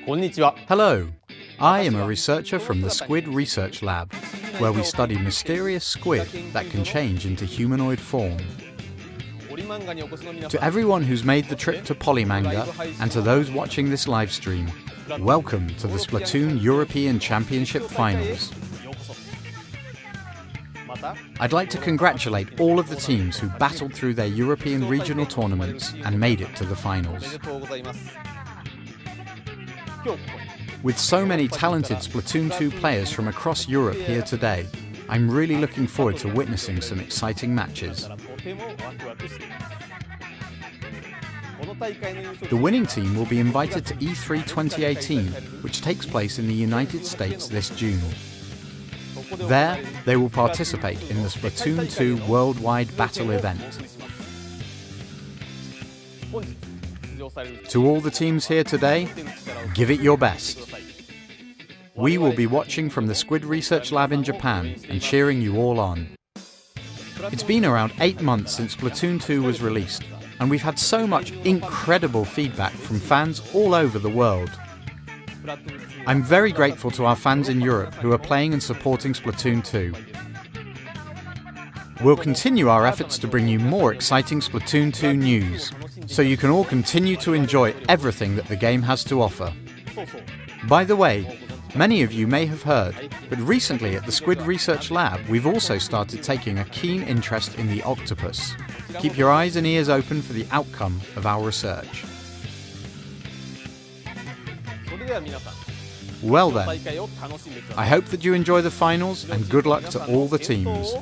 Hello, I am a researcher from the Squid Research Lab, where we study mysterious squid that can change into humanoid form. To everyone who's made the trip to Polymanga and to those watching this live stream, welcome to the Splatoon European Championship Finals. I'd like to congratulate all of the teams who battled through their European regional tournaments and made it to the finals. With so many talented Splatoon 2 players from across Europe here today, I'm really looking forward to witnessing some exciting matches. The winning team will be invited to E3 2018, which takes place in the United States this June. There, they will participate in the Splatoon 2 Worldwide Battle event. To all the teams here today, give it your best. We will be watching from the Squid Research Lab in Japan and cheering you all on. It's been around 8 months since Splatoon 2 was released, and we've had so much incredible feedback from fans all over the world. I'm very grateful to our fans in Europe who are playing and supporting Splatoon 2. We'll continue our efforts to bring you more exciting Splatoon 2 news, so you can all continue to enjoy everything that the game has to offer. By the way, many of you may have heard, but recently at the Squid Research Lab we've also started taking a keen interest in the octopus. Keep your eyes and ears open for the outcome of our research. Well then, I hope that you enjoy the finals and good luck to all the teams.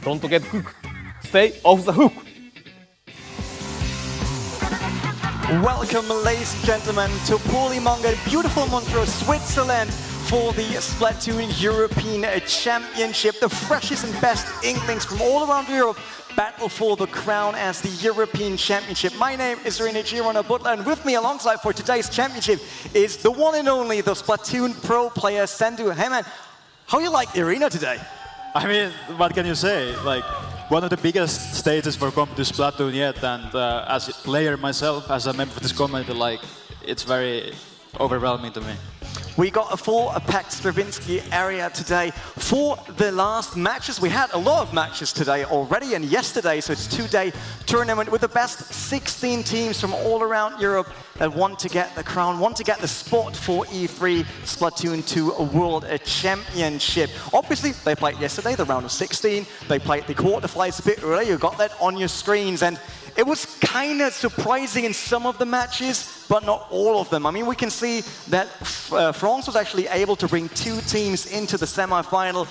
Don't get hooked. Stay off the hook. Welcome, ladies and gentlemen, to Polymanga, beautiful Montreux, Switzerland, for the Splatoon European Championship. The freshest and best Inklings from all around Europe battle for the crown as the European Championship. My name is Girona Butler, and with me alongside for today's championship is the one and only, the Splatoon pro player, Sendu. Hey man, how you like the arena today? I mean, what can you say? Like, one of the biggest stages for competitive Splatoon yet, and as a player myself, as a member of this community, like, it's very overwhelming to me. We got a full packed Stravinsky area today for the last matches. We had a lot of matches today already and yesterday, so it's a 2-day tournament with the best 16 teams from all around Europe that want to get the crown, want to get the spot for E3 Splatoon 2 World Championship. Obviously, they played yesterday, the round of 16. They played the quarterfinals a bit earlier. You got that on your screens, and it was kind of surprising in some of the matches, but not all of them. I mean, we can see that France was actually able to bring 2 teams into the semi-final.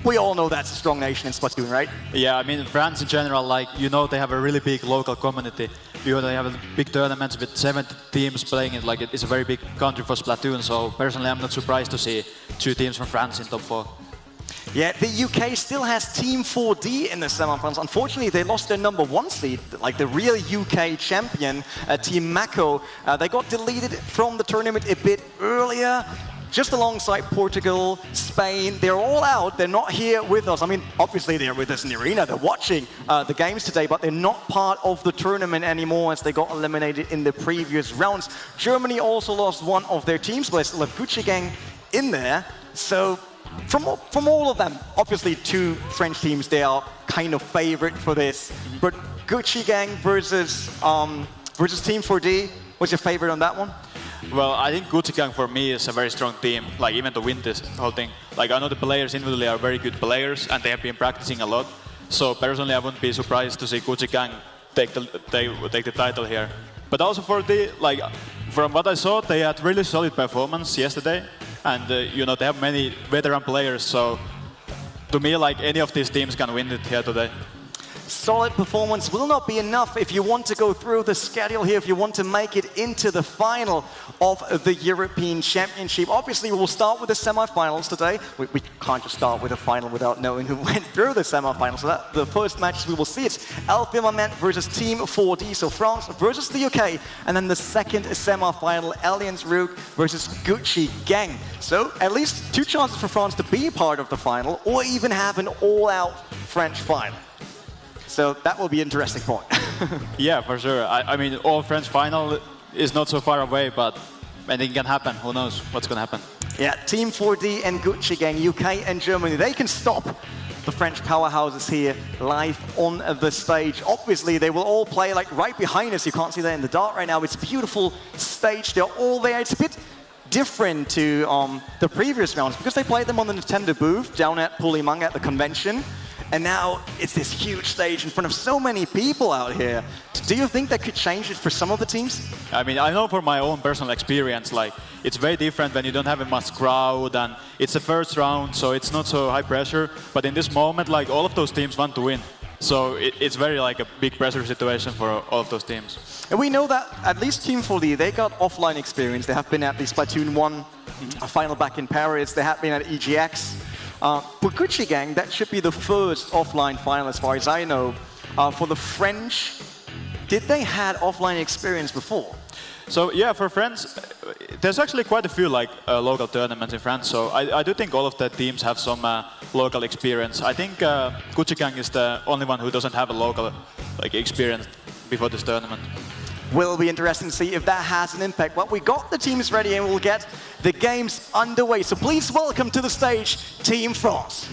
We all know that's a strong nation in Splatoon, right? Yeah, I mean, France in general, like, you know, they have a really big local community. You know, they have a big tournaments with 70 teams playing it. Like, it's a very big country for Splatoon, so personally, I'm not surprised to see 2 teams from France in top 4. Yeah, the UK still has Team 4D in the semifinals. Unfortunately, they lost their #1 seed, like the real UK champion, Team Mako. They got deleted from the tournament a bit earlier, just alongside Portugal, Spain. They're all out. They're not here with us. I mean, obviously they're with us in the arena. They're watching the games today, but they're not part of the tournament anymore as they got eliminated in the previous rounds. Germany also lost one of their teams, but they still have Gucci Gang in there. So from all of them, obviously 2 French teams, they are kind of favorite for this. But Gucci Gang versus Team 4D, what's your favorite on that one? Well, I think Gucci Gang for me is a very strong team, like, even to win this whole thing. Like, I know the players individually are very good players and they have been practicing a lot. So personally, I wouldn't be surprised to see Gucci Gang take the title here. But also for the, like, from what I saw, they had really solid performance yesterday. And, you know, they have many veteran players, so to me, like, any of these teams can win it here today. Solid performance will not be enough if you want to go through the schedule here, if you want to make it into the final of the European Championship. Obviously, we'll start with the semi-finals today. We can't just start with a final without knowing who went through the semi-finals. So the first matches we will see is Firmament versus Team 4D, so France versus the UK. And then the second semi-final, Alliance Rogue versus Gucci Gang. So at least 2 chances for France to be part of the final or even have an all-out French final. So that will be an interesting point. Yeah, for sure. I mean, all French final is not so far away, but anything can happen. Who knows what's going to happen? Yeah, Team 4D and Gucci Gang, UK and Germany, they can stop the French powerhouses here live on the stage. Obviously, they will all play like right behind us. You can't see that in the dark right now. It's a beautiful stage. They're all there. It's a bit different to the previous rounds because they played them on the Nintendo booth down at Pulimang at the convention. And now it's this huge stage in front of so many people out here. Do you think that could change it for some of the teams? I mean, I know from my own personal experience, like, it's very different when you don't have a much crowd and it's the first round, so it's not so high pressure. But in this moment, like, all of those teams want to win. So it's very like a big pressure situation for all of those teams. And we know that at least Team 4D, they got offline experience. They have been at the Splatoon 1 final back in Paris. They have been at EGX. For Gucci Gang, that should be the first offline final as far as I know. For the French, did they had offline experience before? So yeah, for France, there's actually quite a few like local tournaments in France. So I do think all of the teams have some local experience. I think Gucci Gang is the only one who doesn't have a local like experience before this tournament. Will be interesting to see if that has an impact. But we got the teams ready and we'll get the games underway. So please welcome to the stage Team France.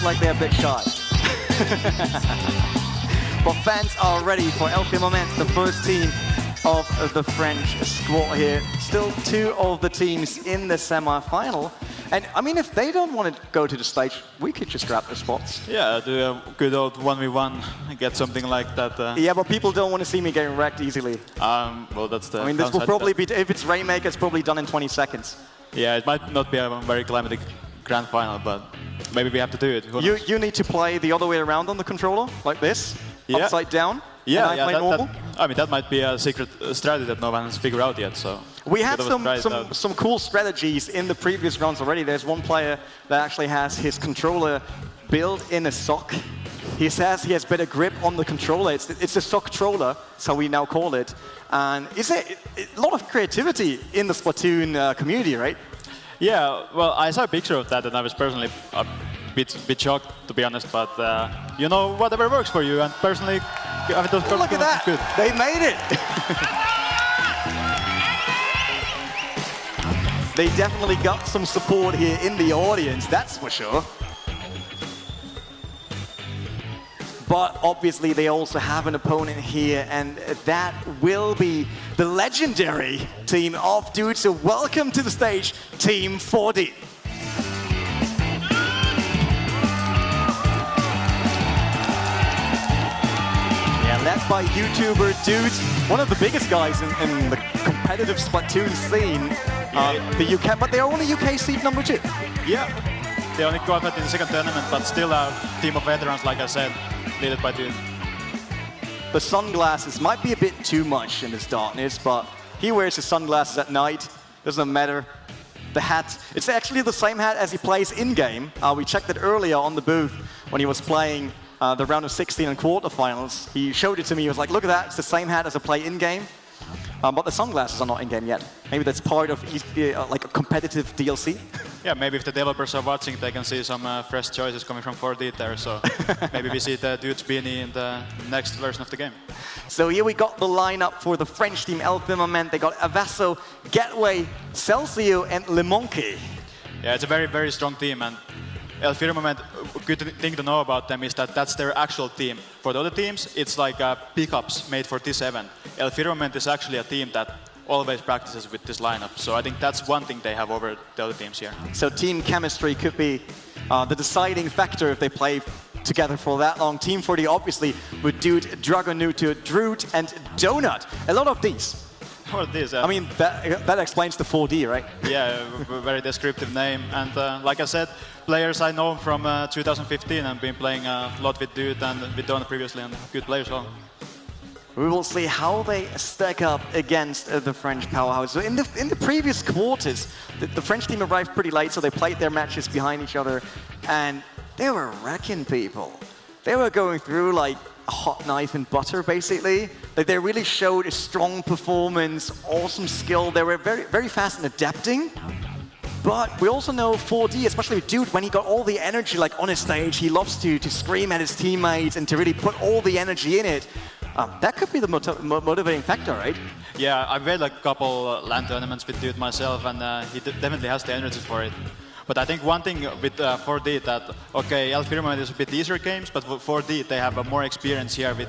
Like they're a bit shy. But fans are ready for El Firmament, the first team of the French squad here. Still two of the teams in the semi-final. And I mean, if they don't want to go to the stage, we could just grab their spots. Yeah, do a good old 1v1, get something like that. Yeah, but people don't want to see me getting wrecked easily. Well, that's the... I mean, this will probably be, if it's Rainmaker, it's probably done in 20 seconds. Yeah, it might not be a very climatic grand final, but maybe we have to do it. You need to play the other way around on the controller, like this, upside down. Yeah, and I play normal. I mean, that might be a secret strategy that no one has figured out yet. So we had some cool strategies in the previous rounds already. There's one player that actually has his controller built in a sock. He says he has better grip on the controller. It's a sock controller, so we now call it. And it's a lot of creativity in the Splatoon community, right? Yeah, well, I saw a picture of that and I was personally a bit shocked, to be honest, but you know, whatever works for you, and personally, I thought look at that, good. They made it! They definitely got some support here in the audience, that's for sure. But obviously they also have an opponent here, and that will be the legendary team of dudes. So welcome to the stage, Team 4D. Yeah, led by YouTuber dudes, one of the biggest guys in the competitive Splatoon scene, the UK, but they're only UK seed number 2. Yeah, they only qualified in the second tournament, but still a team of veterans, like I said. Leaded by dude. The sunglasses might be a bit too much in this darkness, but he wears his sunglasses at night. Doesn't matter. The hat, it's actually the same hat as he plays in-game. We checked it earlier on the booth when he was playing the round of 16 and quarterfinals. He showed it to me. He was like, look at that. It's the same hat as I play in-game. But the sunglasses are not in-game yet. Maybe that's part of like a competitive DLC. Yeah, maybe if the developers are watching, they can see some fresh choices coming from 4D there. So maybe we see the dude's beanie in the next version of the game. So here we got the lineup for the French team, El Firmament. They got Avasso, Gateway, Celcio, and Le Monkey. Yeah, it's a very, very strong team. And El Firmament, good thing to know about them is that that's their actual team. For the other teams, it's like pickups made for T7. El Firmament is actually a team that always practices with this lineup. So I think that's one thing they have over the other teams here. So team chemistry could be the deciding factor if they play together for that long. Team 4D obviously with Dude, Dragonuto, Droot, and Donut. A lot of these. What this? I mean, that explains the 4D, right? Yeah, very descriptive name. And like I said, players I know from 2015 and been playing a lot with Dude and with Donut previously, and good players all. We will see how they stack up against the French powerhouse. So in the previous quarters, the French team arrived pretty late, so they played their matches behind each other, and they were wrecking people. They were going through like a hot knife and butter, basically. Like, they really showed a strong performance, awesome skill. They were very, very fast in adapting. But we also know 4D, especially with Dude, when he got all the energy like on his stage, he loves to scream at his teammates and to really put all the energy in it. That could be the motivating factor, right? Yeah, I've played like a couple LAN tournaments with Dude myself, and he definitely has the energy for it. But I think one thing with 4D that, okay, Firmament is a bit easier games, but for 4D they have more experience here with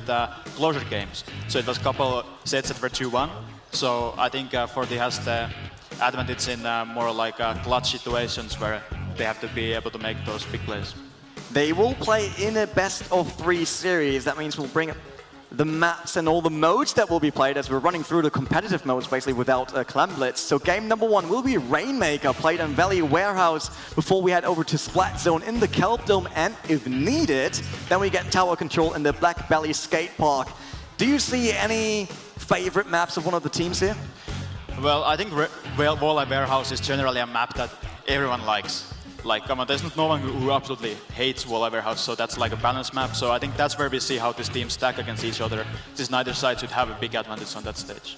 closer games. So it was a couple sets that were 2-1. So I think 4D has the advantage in more like clutch situations where they have to be able to make those big plays. They will play in a best-of-3 series. That means we'll bring up the maps and all the modes that will be played as we're running through the competitive modes basically without Clan Blitz. So game number 1 will be Rainmaker, played on Valley Warehouse before we head over to Splat Zone in the Kelp Dome, and if needed, then we get Tower Control in the Black Valley Skate Park. Do you see any favorite maps of one of the teams here? Well, I think Valley Warehouse is generally a map that everyone likes. Like, come on, there's no one who absolutely hates Valley Warehouse, so that's like a balanced map. So I think that's where we see how these teams stack against each other, since neither side should have a big advantage on that stage.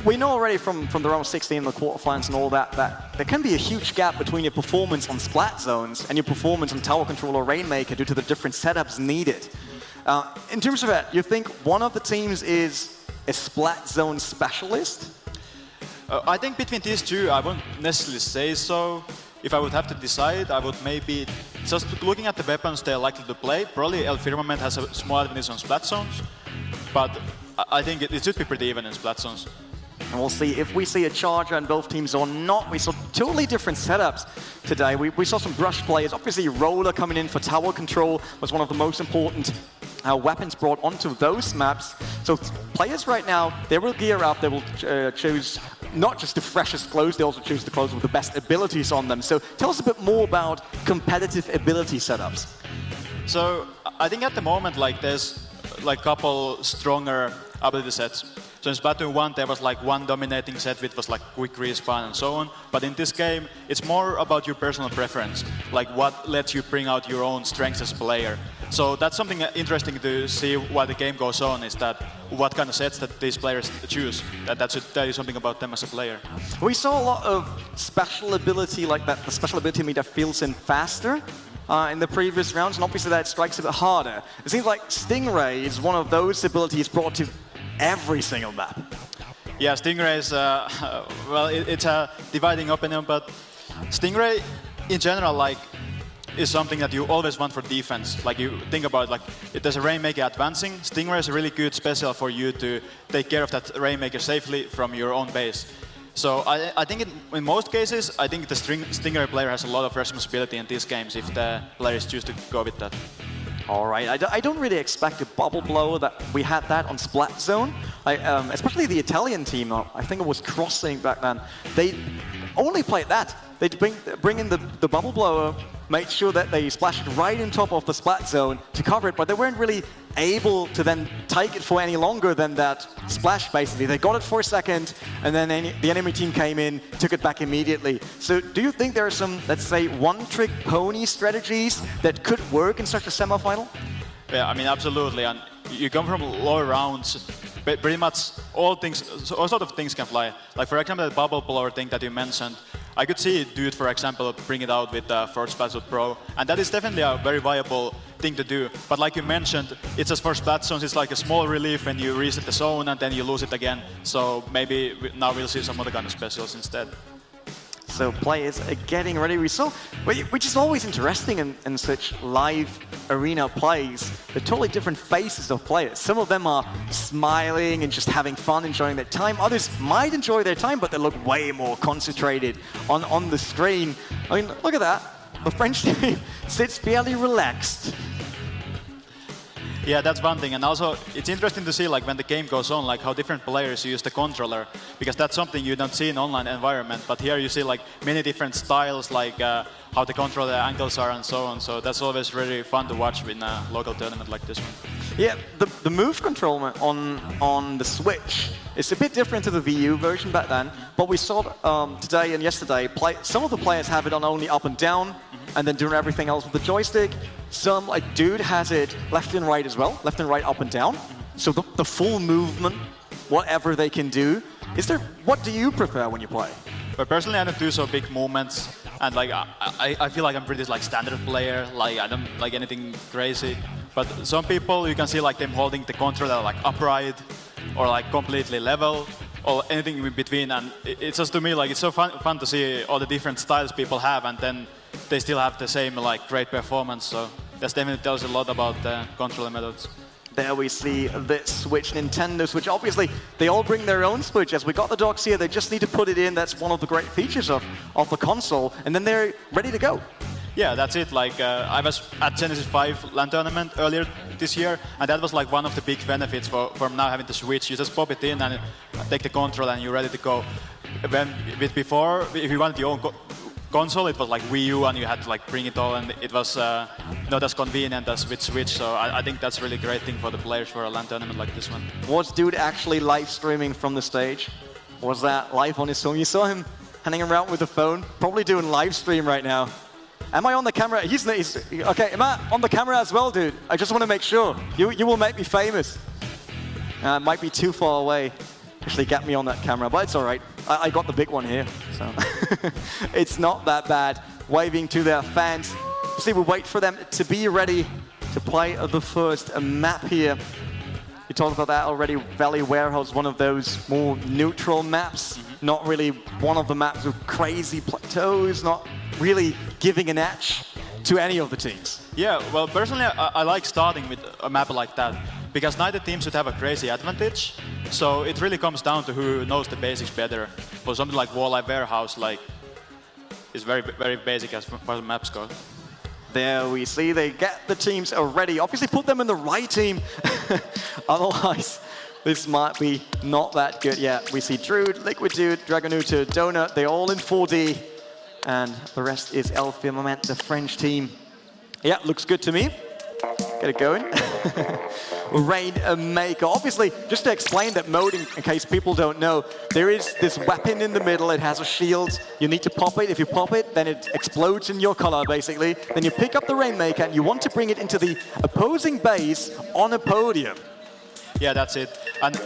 We know already from the round 16, the quarterfinals and all that, that there can be a huge gap between your performance on Splat Zones and your performance on Tower Control or Rainmaker due to the different setups needed. In terms of that, you think one of the teams is a Splat Zone specialist? I think between these two, I wouldn't necessarily say so. If I would have to decide, I would maybe, just looking at the weapons they're likely to play, probably Firmament has a small advantage on Splat Zones, but I think it should be pretty even in Splat Zones. And we'll see if we see a charger on both teams or not. We saw totally different setups today. We saw some brush players. Obviously, Roller coming in for Tower Control was one of the most important weapons brought onto those maps. So players right now, they will gear up. They will choose not just the freshest clothes, they also choose the clothes with the best abilities on them. So tell us a bit more about competitive ability setups. So I think at the moment, like, there's like a couple stronger ability sets. So in Splatoon 1, there was like one dominating set which was like quick respawn and so on. But in this game, it's more about your personal preference, like what lets you bring out your own strengths as a player. So that's something interesting to see while the game goes on, is that what kind of sets that these players choose. That should tell you something about them as a player. We saw a lot of special ability like that, the special ability meter fills in faster in the previous rounds, and obviously that strikes a bit harder. It seems like Stingray is one of those abilities brought to every single map. Yeah, Stingray is, well, it's a dividing opinion, but Stingray in general, like, is something that you always want for defense. Like, you think about, like, if there's a Rainmaker advancing, Stingray is a really good special for you to take care of that Rainmaker safely from your own base. So I think in most cases, I think the Stingray player has a lot of responsibility in these games if the players choose to go with that. All right, I don't really expect a bubble blower. That we had that on Splat Zone, especially the Italian team. I think it was Crossing back then. They only played that. They bring in the bubble blower, made sure that they splashed right on top of the Splat Zone to cover it, but they weren't really able to then take it for any longer than that splash, basically. They got it for a second, and then the enemy team came in, took it back immediately. So do you think there are some, let's say, one-trick pony strategies that could work in such a semifinal? Yeah, I mean, absolutely. And you come from lower rounds, but pretty much all sort of things can fly. Like, for example, the bubble blower thing that you mentioned, I could see Dude, for example, bring it out with first Splatoon Pro, and that is definitely a very viable thing to do. But like you mentioned, it's just for Splat Zones, it's like a small relief when you reset the zone and then you lose it again. So maybe now we'll see some other kind of specials instead. So players are getting ready. We saw, which is always interesting in such live arena plays, the totally different faces of players. Some of them are smiling and just having fun, enjoying their time. Others might enjoy their time, but they look way more concentrated on the screen. I mean, look at that. The French team sits fairly relaxed. Yeah, that's one thing, and also it's interesting to see, like, when the game goes on, like how different players use the controller, because that's something you don't see in online environment. But here you see like many different styles, like how the controller angles are and so on. So that's always really fun to watch in a local tournament like this one. Yeah, the move control on the Switch is a bit different to the Wii U version back then, but we saw today and yesterday, some of the players have it on only up and down, and then doing everything else with the joystick. Some, like Dude, has it left and right as well, left and right, up and down. So the full movement, whatever they can do. What do you prefer when you play? But personally, I don't do so big movements, and like I feel like I'm pretty like standard player. Like I don't like anything crazy. But some people, you can see like them holding the controller like upright, or like completely level, or anything in between. And it's just to me like it's so fun to see all the different styles people have, and then they still have the same like great performance. So that definitely tells a lot about the controller methods. There we see the Switch, Nintendo Switch. Obviously, they all bring their own Switch. As we got the docks here, they just need to put it in. That's one of the great features of the console. And then they're ready to go. Yeah, that's it. Like I was at Genesis 5 LAN tournament earlier this year, and that was like one of the big benefits from now having the Switch. You just pop it in and take the control, and you're ready to go. Before, if you wanted your own console, it was like Wii U, and you had to like bring it all, and it was not as convenient as with Switch. So I think that's a really great thing for the players for a LAN tournament like this one. Was Dude actually live streaming from the stage? Was that live on his phone? You saw him hanging around with the phone, probably doing live stream right now. Am I on the camera? He's okay. Am I on the camera as well, Dude? I just want to make sure. You will make me famous. Might be too far away. Actually, get me on that camera, but it's all right. I got the big one here, so it's not that bad. Waving to their fans. See, we wait for them to be ready to play the first map here. You talked about that already. Valley Warehouse, one of those more neutral maps. Not really one of the maps with crazy plateaus. Not really giving an edge to any of the teams. Yeah, well, personally, I like starting with a map like that, because neither team should have a crazy advantage. So it really comes down to who knows the basics better. For something like Walleye Warehouse, like, is very, very basic as far as maps go. There we see they get the teams ready. Obviously put them in the right team. Otherwise, this might be not that good. Yeah, we see Druid, Liquid Dude, Dragonuta, Donut. They're all in 4D. And the rest is El Firmament, the French team. Yeah, looks good to me. Get it going. Rainmaker. Obviously, just to explain that mode, in case people don't know, there is this weapon in the middle. It has a shield. You need to pop it. If you pop it, then it explodes in your color, basically. Then you pick up the Rainmaker, and you want to bring it into the opposing base on a podium. Yeah, that's it. And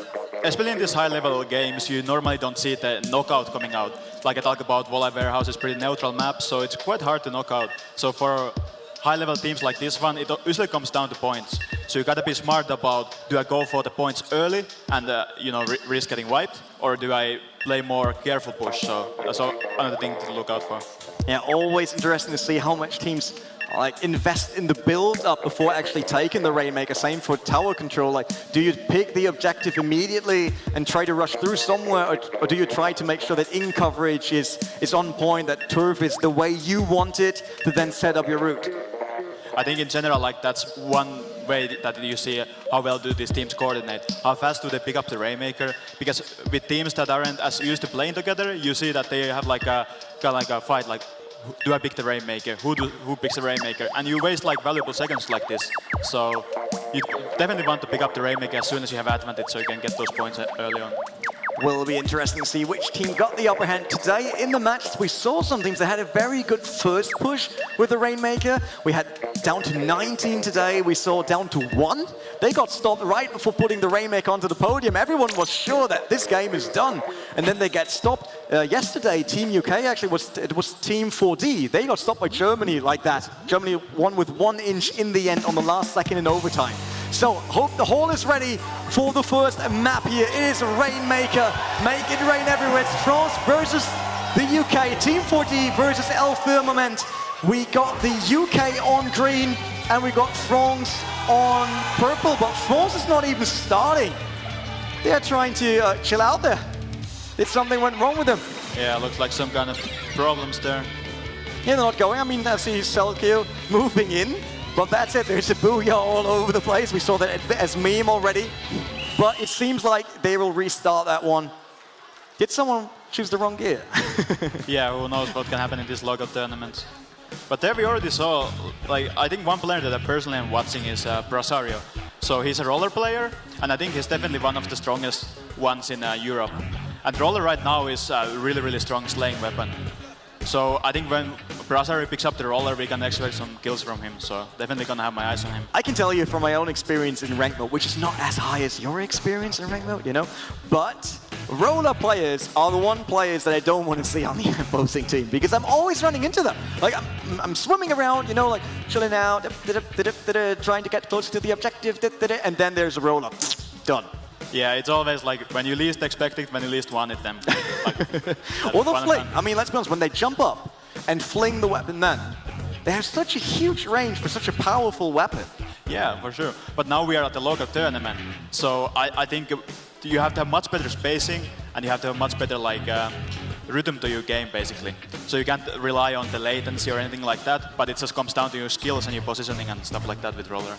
especially in these high-level games, you normally don't see the knockout coming out. Like I talk about, Walleye Warehouse is pretty neutral map, so it's quite hard to knock out. So for high-level teams like this one, it usually comes down to points. So you gotta be smart about, do I go for the points early and risk getting wiped, or do I play more careful push? So that's another thing to look out for. Yeah, always interesting to see how much teams like invest in the build-up before actually taking the Rainmaker. Same for tower control. Like, do you pick the objective immediately and try to rush through somewhere, or do you try to make sure that in coverage is on point, that turf is the way you want it to then set up your route? I think in general, like that's one way that you see how well do these teams coordinate. How fast do they pick up the Rainmaker? Because with teams that aren't as used to playing together, you see that they have like a fight, like, do I pick the Rainmaker? Who picks the Rainmaker? And you waste like valuable seconds like this. So you definitely want to pick up the Rainmaker as soon as you have advantage, so you can get those points early on. Will be interesting to see which team got the upper hand today in the match. We saw some teams that had a very good first push with the Rainmaker. We had down to 19 today. We saw down to 1. They got stopped right before putting the Rainmaker onto the podium. Everyone was sure that this game is done, and then they get stopped. Yesterday, Team UK actually was Team 4D. They got stopped by Germany like that. Germany won with 1 inch in the end on the last second in overtime. So, hope the hall is ready for the first map here. It is Rainmaker. Make it rain everywhere. It's France versus the UK. Team 4D versus El Firmament. We got the UK on green, and we got France on purple. But France is not even starting. They're trying to chill out there. Something went wrong with them. Yeah, looks like some kind of problems there. Yeah, they're not going. I mean, I see Selkio moving in. But that's it, there's a booyah all over the place. We saw that as meme already. But it seems like they will restart that one. Did someone choose the wrong gear? Yeah, who knows what can happen in this local tournament. But there we already saw, like, I think one player that I personally am watching is Brasario. So he's a roller player, and I think he's definitely one of the strongest ones in Europe. And roller right now is a really, really strong slaying weapon. So I think when Brasari picks up the roller, we can expect some kills from him. So definitely gonna have my eyes on him. I can tell you from my own experience in ranked mode, which is not as high as your experience in ranked mode, you know, but roller players are the one players that I don't want to see on the opposing team because I'm always running into them. Like I'm swimming around, you know, like chilling out, trying to get closer to the objective, and then there's a roller. Done. Yeah, it's always like when you least expect it, when you least want it, then. Like, or the fling. I mean, let's be honest, when they jump up and fling the weapon then, they have such a huge range for such a powerful weapon. Yeah, for sure. But now we are at the local tournament, so I think you have to have much better spacing and you have to have much better like rhythm to your game, basically. So you can't rely on the latency or anything like that, but it just comes down to your skills and your positioning and stuff like that with roller.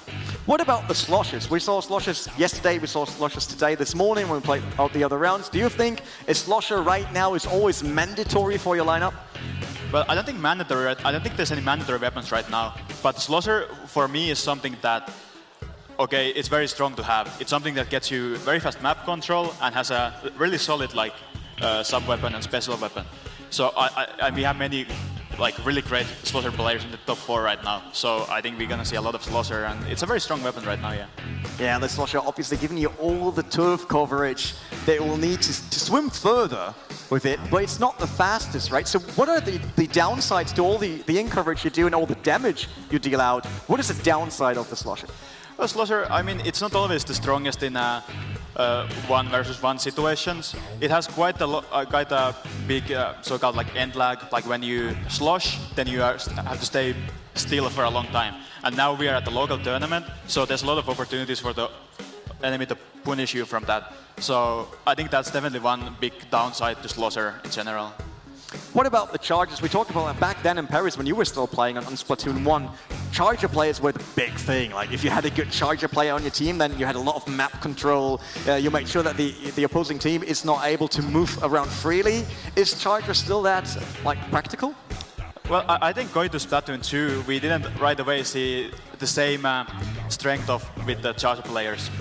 What about the sloshes? We saw sloshes yesterday, we saw sloshes today, this morning when we played out the other rounds. Do you think a slosher right now is always mandatory for your lineup? Well, I don't think mandatory. I don't think there's any mandatory weapons right now. But slosher for me is something that, okay, it's very strong to have. It's something that gets you very fast map control and has a really solid like sub weapon and special weapon. So we have many like really great slosher players in the top 4 right now. So I think we're gonna see a lot of slosher, and it's a very strong weapon right now. Yeah. Yeah, the slosher obviously giving you all the turf coverage that you will need to swim further with it, but it's not the fastest, right? So what are the downsides to all the in coverage you do and all the damage you deal out? What is the downside of the slosher? Well, slosher, I mean, it's not always the strongest in 1-versus-1 situations. It has quite a big so-called like end lag. Like when you slosh, then you have to stay still for a long time. And now we are at the local tournament, so there's a lot of opportunities for the enemy to punish you from that. So I think that's definitely one big downside to slosher in general. What about the charges? We talked about that back then in Paris when you were still playing on Splatoon 1. Charger players were the big thing. Like if you had a good charger player on your team, then you had a lot of map control. You made sure that the opposing team is not able to move around freely. Is charger still that like practical? Well, I think going to Splatoon 2, we didn't right away see the same strength with the charger players.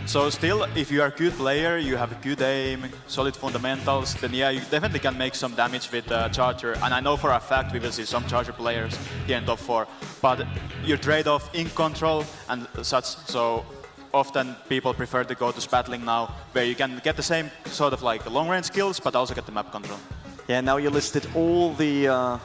So still, if you are a good player, you have a good aim, solid fundamentals, then yeah, you definitely can make some damage with the charger. And I know for a fact we will see some charger players here in top 4. But you trade off ink control and such, so often people prefer to go to Spatling now, where you can get the same sort of like long-range skills, but also get the map control. Yeah, now you listed all the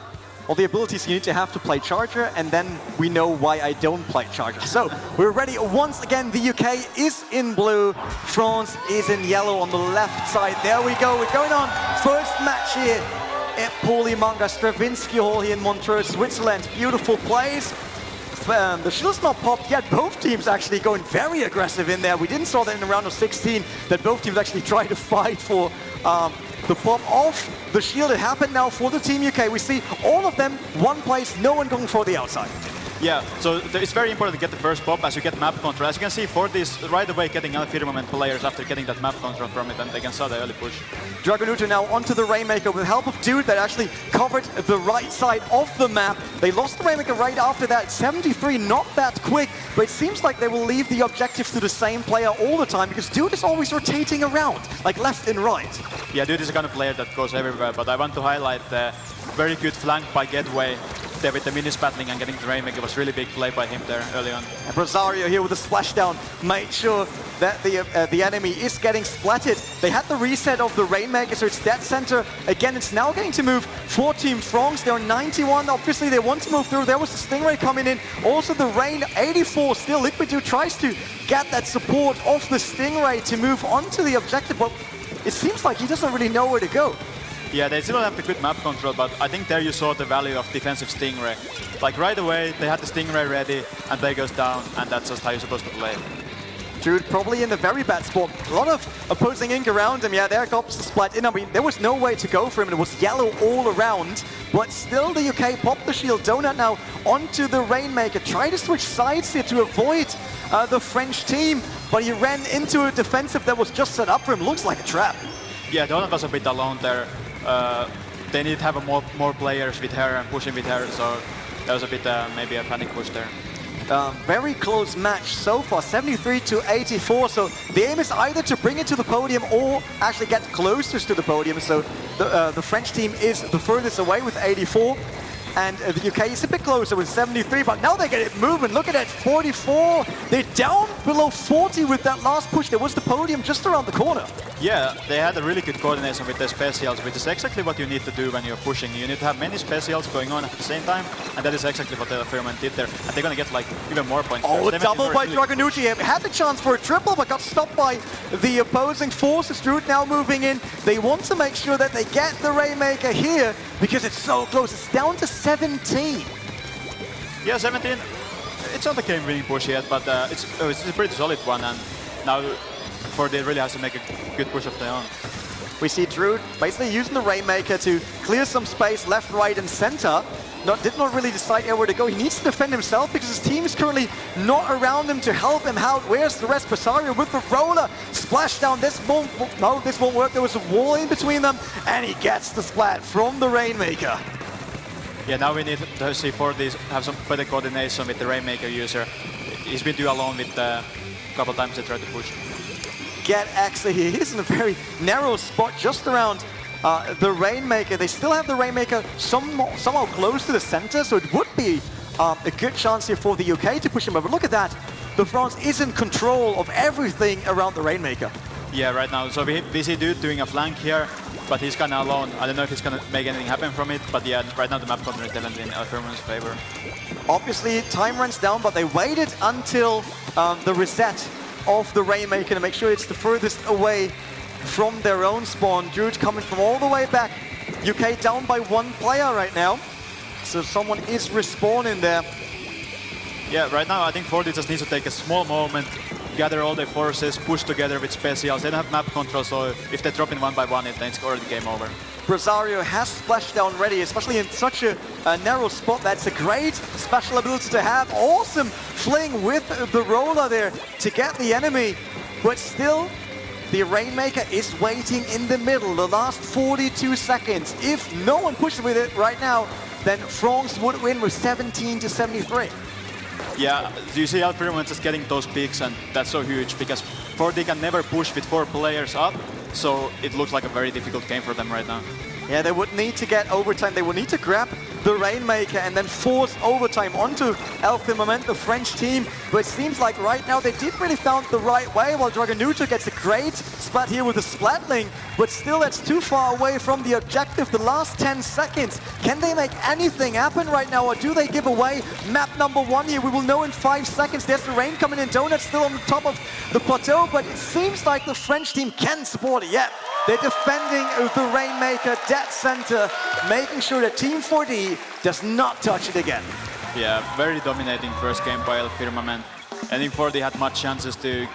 abilities you need to have to play charger, and then we know why I don't play charger. So we're ready once again. The UK is in blue, France is in yellow on the left side. There we go, we're going on. First match here at Paulimanga Stravinsky Hall here in Montreux, Switzerland. Beautiful place. The shield's not popped yet. Both teams actually going very aggressive in there. We didn't saw that in the round of 16, that both teams actually tried to fight for the pop off the shield. It happened now for the Team UK. We see all of them, one place, no one going for the outside. Yeah, so it's very important to get the first pop as you get map control. As you can see, for this right away getting out Firmament players after getting that map control from it, and they can start the early push. Dragonuto now onto the Rainmaker with the help of Dude that actually covered the right side of the map. They lost the Rainmaker right after that. 73, not that quick, but it seems like they will leave the objectives to the same player all the time because Dude is always rotating around, like left and right. Yeah, Dude is the kind of player that goes everywhere, but I want to highlight the very good flank by Getway there with the mini spatling and getting the Rainmaker. It was really big play by him there early on. And Rosario here with a splashdown made sure that the enemy is getting splatted. They had the reset of the Rainmaker, so it's dead center. Again, it's now going to move for Team France. They're 91. Obviously, they want to move through. There was the Stingray coming in. Also, the Rain 84. Still, Liquid Dude tries to get that support of the Stingray to move onto the objective, but it seems like he doesn't really know where to go. Yeah, they still have the good map control, but I think there you saw the value of defensive Stingray. Like right away, they had the Stingray ready, and they goes down, and that's just how you're supposed to play. Dude probably in a very bad spot. A lot of opposing ink around him. Yeah, there comes the splat in. I mean, there was no way to go for him. It was yellow all around, but still the UK popped the shield. Donut now onto the Rainmaker. Try to switch sides here to avoid the French team, but he ran into a defensive that was just set up for him. Looks like a trap. Yeah, Donut was a bit alone there. They need to have more players with her and pushing with her, so that was a bit maybe a panic push there. Very close match so far, 73-84. So the aim is either to bring it to the podium or actually get closest to the podium. So the French team is the furthest away with 84. And the UK is a bit closer with 73, but now they get it moving. Look at that, 44. They're down below 40 with that last push. There was the podium just around the corner. Yeah, they had a really good coordination with their specials, which is exactly what you need to do when you're pushing. You need to have many specials going on at the same time, and that is exactly what the Firmament did there. And they're going to get like even more points. Oh, a double by Dragonucci. Had the chance for a triple, but got stopped by the opposing forces. Druid now moving in. They want to make sure that they get the Rainmaker here because it's so close. It's down to 17. Yeah, 17. It's not a game-winning push yet, but it's a pretty solid one. And now 4D really has to make a good push of their own. We see Druid basically using the Rainmaker to clear some space left, right, and center. Did not really decide where to go. He needs to defend himself because his team is currently not around him to help him out. Where's the rest? Presario with the roller. Splash down. This won't work. There was a wall in between them, and he gets the splat from the Rainmaker. Yeah, now we need to see 4D have some better coordination with the Rainmaker user. He's been too alone with a couple times they tried to push. Get actually, he is in a very narrow spot just around the Rainmaker. They still have the Rainmaker somehow close to the center, so it would be a good chance here for the UK to push him over. Look at that. The France is in control of everything around the Rainmaker. Yeah, right now. So we see Dude doing a flank here, but he's kind of alone. I don't know if he's going to make anything happen from it, but yeah, right now the map control is definitely in Firmament's favor. Obviously, time runs down, but they waited until the reset of the Rainmaker to make sure it's the furthest away from their own spawn. Druid coming from all the way back. UK down by one player right now. So someone is respawning there. Yeah, right now I think 4D just needs to take a small moment, gather all their forces, push together with specials. They don't have map control, so if they drop in one by one, then it's already game over. Presario has splashdown ready, especially in such a narrow spot. That's a great special ability to have. Awesome fling with the roller there to get the enemy. But still, the Rainmaker is waiting in the middle, the last 42 seconds. If no one pushes with it right now, then France would win with 17-73. Yeah, you see how Firmament is getting those picks, and that's so huge because 4D can never push with 4 players up, so it looks like a very difficult game for them right now. Yeah, they would need to get overtime. They would need to grab the Rainmaker and then force overtime onto Firmament, the French team. But it seems like right now they did really found the right way, while Dragonuto gets a great splat here with the Splatling. But still, that's too far away from the objective. The last 10 seconds. Can they make anything happen right now, or do they give away map number 1 here? We will know in 5 seconds. There's the rain coming in. Donut still on the top of the plateau, but it seems like the French team can support it. Yeah, they're defending the Rainmaker dead center, making sure that Team 4D does not touch it again. Yeah, very dominating first game by Firmament. I think 4D had much chances to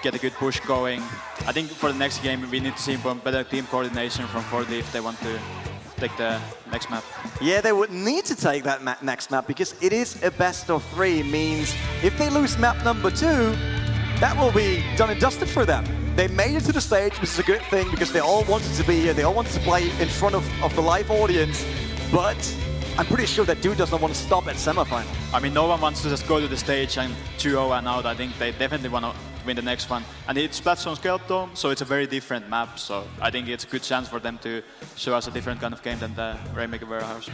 get a good push going. I think for the next game we need to see better team coordination from 4D if they want to take the next map. Yeah, they would need to take that next map because it is a best of 3. Means if they lose map number 2, that will be done and dusted for them. They made it to the stage, which is a good thing because they all wanted to be here. They all wanted to play in front of the live audience. But I'm pretty sure that Dude doesn't want to stop at semifinal. I mean, no one wants to just go to the stage and 2-0 and out. I think they definitely want to win the next one. And it's Splatoon Skelpdome, so it's a very different map. So I think it's a good chance for them to show us a different kind of game than the Rainmaker Warehouse.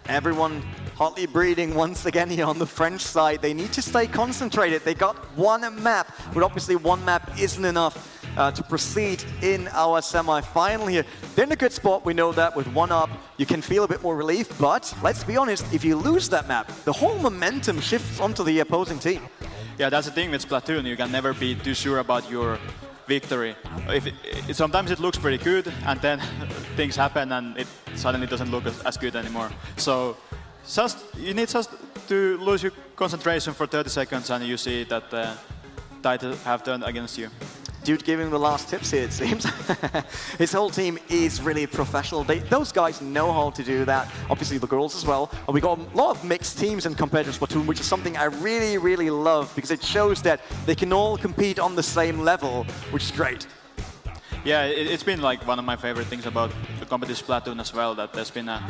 Everyone hotly breathing once again here on the French side. They need to stay concentrated. They got one map, but obviously one map isn't enough to proceed in our semi-final here. They're in a good spot, we know that. With 1 up, you can feel a bit more relief, but let's be honest, if you lose that map, the whole momentum shifts onto the opposing team. Yeah, that's the thing with Splatoon. You can never be too sure about your victory. Sometimes it looks pretty good, and then things happen and it suddenly doesn't look as good anymore. So you need just to lose your concentration for 30 seconds and you see that the tide have turned against you. Dude giving the last tips here, it seems. His whole team is really professional. Those guys know how to do that. Obviously the girls as well. And we got a lot of mixed teams in compared to Splatoon, which is something I really, really love because it shows that they can all compete on the same level, which is great. Yeah, it's been like one of my favorite things about the competitive Splatoon as well, that there's been a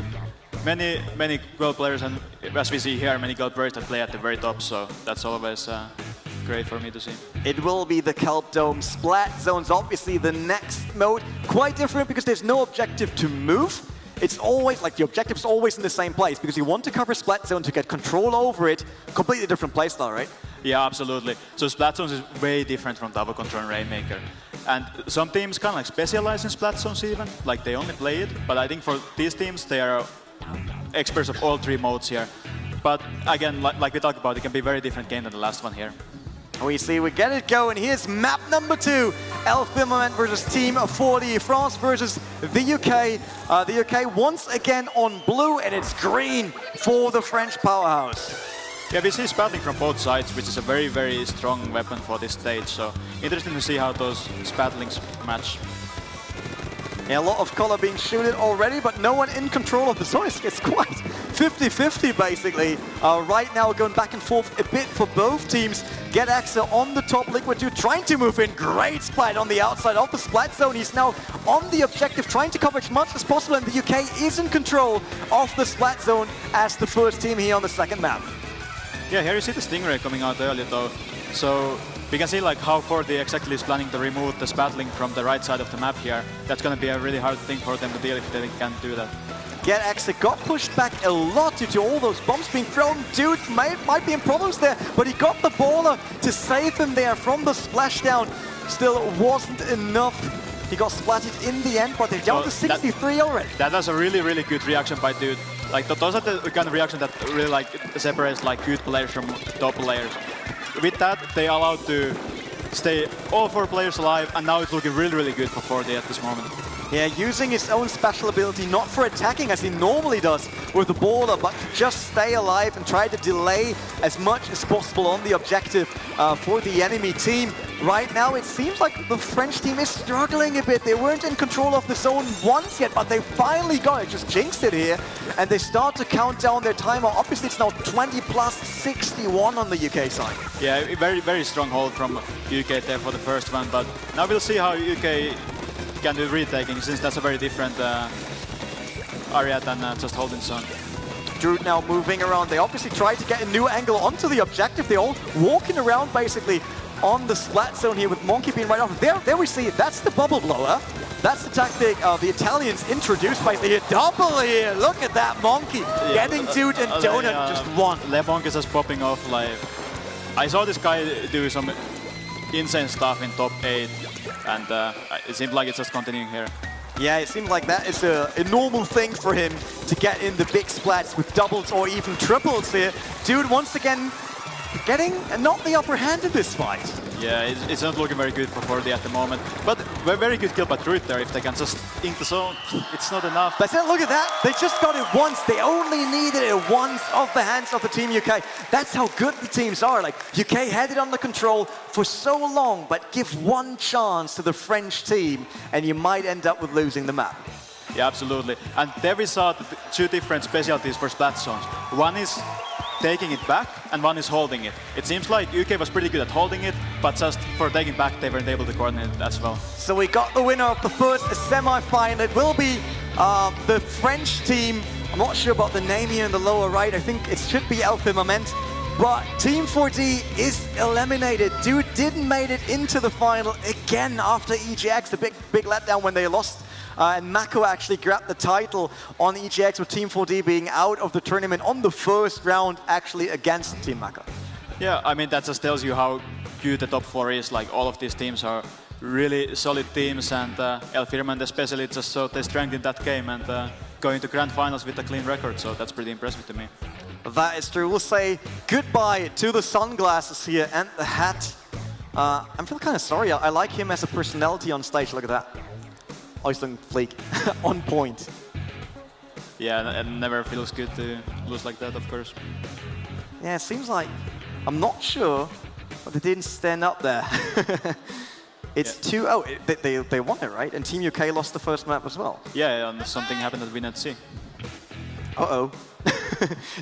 many gold players, and as we see here, many gold players that play at the very top. So that's always great for me to see. It will be the Kelp Dome. Splat Zone's obviously the next mode. Quite different because there's no objective to move. It's always, like the objective's always in the same place because you want to cover Splat Zone to get control over it. Completely different playstyle, right? Yeah, absolutely. So Splat Zones is way different from Double Control and Rainmaker. And some teams kind of like specialize in Splat Zones even, like they only play it. But I think for these teams, they are experts of all three modes here. But again, like we talked about, it can be a very different game than the last one here. We see we get it going. Here's map number 2. El Firmament versus Team 4D. France versus the UK. The UK once again on blue, and it's green for the French powerhouse. Yeah, we see spatting from both sides, which is a very, very strong weapon for this stage. So interesting to see how those spatlings match. Yeah, a lot of color being shooted already, but no one in control of the zone. It's quite 50-50 basically. Right now going back and forth a bit for both teams. Get Axel on the top, Liquid 2 trying to move in. Great splat on the outside of the splat zone. He's now on the objective, trying to cover as much as possible, and the UK is in control of the splat zone as the first team here on the second map. Yeah, here you see the Stingray coming out early though. So we can see like how 4D exactly is planning to remove the spatling from the right side of the map here. That's going to be a really hard thing for them to deal if they can't do that. Get Axel got pushed back a lot due to all those bombs being thrown. Dude might be in problems there, but he got the baller to save him there from the splashdown. Still wasn't enough. He got splatted in the end, but they're down to 63 already. That was a really, really good reaction by Dude. Like those are the kind of reaction that really like separates like good players from top players. With that, they are allowed to stay all 4 players alive, and now it's looking really, really good for 4D at this moment. Yeah, using his own special ability, not for attacking as he normally does with the baller, but to just stay alive and try to delay as much as possible on the objective for the enemy team. Right now, it seems like the French team is struggling a bit. They weren't in control of the zone once yet, but they finally got it. Just jinxed it here, and they start to count down their timer. Obviously, it's now 20 plus 61 on the UK side. Yeah, very, very strong hold from UK there for the first one, but now we'll see how UK can do retaking, since that's a very different area than just holding zone. Druid now moving around. They obviously tried to get a new angle onto the objective. They're all walking around basically on the splat zone here with Monkey being right off. There we see it. That's the bubble blower. That's the tactic the Italians introduced by the double here. Look at that Monkey getting Dude and Donut just one. LeBlanc is just popping off like... I saw this guy do some insane stuff in top 8, and it seemed like it's just continuing here. Yeah, it seems like that is a normal thing for him to get in the big splats with doubles or even triples here. Dude once again getting not the upper hand in this fight. Yeah, it's not looking very good for 4D at the moment. But very good kill by Druid there. If they can just ink the zone, it's not enough. But then look at that. They just got it once. They only needed it once off the hands of the Team UK. That's how good the teams are. Like, UK had it under control for so long, but give one chance to the French team and you might end up with losing the map. Yeah, absolutely. And there we saw 2 different specialties for splat zones. One is taking it back, and one is holding it. It seems like UK was pretty good at holding it, but just for taking back, they weren't able to coordinate it as well. So we got the winner of the first semi-final. It will be the French team. I'm not sure about the name here in the lower right. I think it should be El Firmament. But Team 4D is eliminated. Dude didn't make it into the final again after EGX, the big letdown when they lost. And Mako actually grabbed the title on EGX with Team 4D being out of the tournament on the first round actually against Team Mako. Yeah, I mean, that just tells you how good the top 4 is. Like, all of these teams are really solid teams, and El Firmament especially just showed their strength in that game and going to grand finals with a clean record, so that's pretty impressive to me. That is true. We'll say goodbye to the sunglasses here and the hat. I'm feeling kind of sorry. I like him as a personality on stage. Look at that. Always looking fleek. On point. Yeah, it never feels good to lose like that, of course. Yeah, it seems like, I'm not sure, but they didn't stand up there. It's 2-0. They won it, right? And Team UK lost the first map as well. Yeah, and something happened that we didn't see. Uh-oh.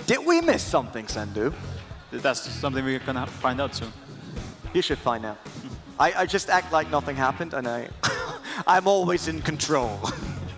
Did we miss something, Sendu? That's something we're gonna find out soon. You should find out. I just act like nothing happened, and I'm always in control.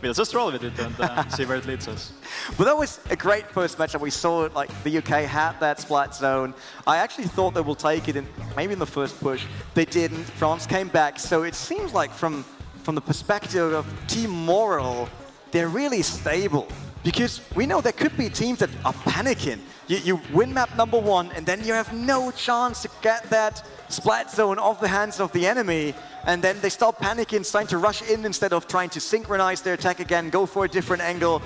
we'll just roll with it and see where it leads us. But that was a great first match, and we saw like the UK had that splat zone. I actually thought they will take it, maybe in the first push. They didn't. France came back, so it seems like from the perspective of team moral, they're really stable. Because we know there could be teams that are panicking. You win map number 1, and then you have no chance to get that splat zone off the hands of the enemy, and then they start panicking, starting to rush in instead of trying to synchronize their attack again, go for a different angle.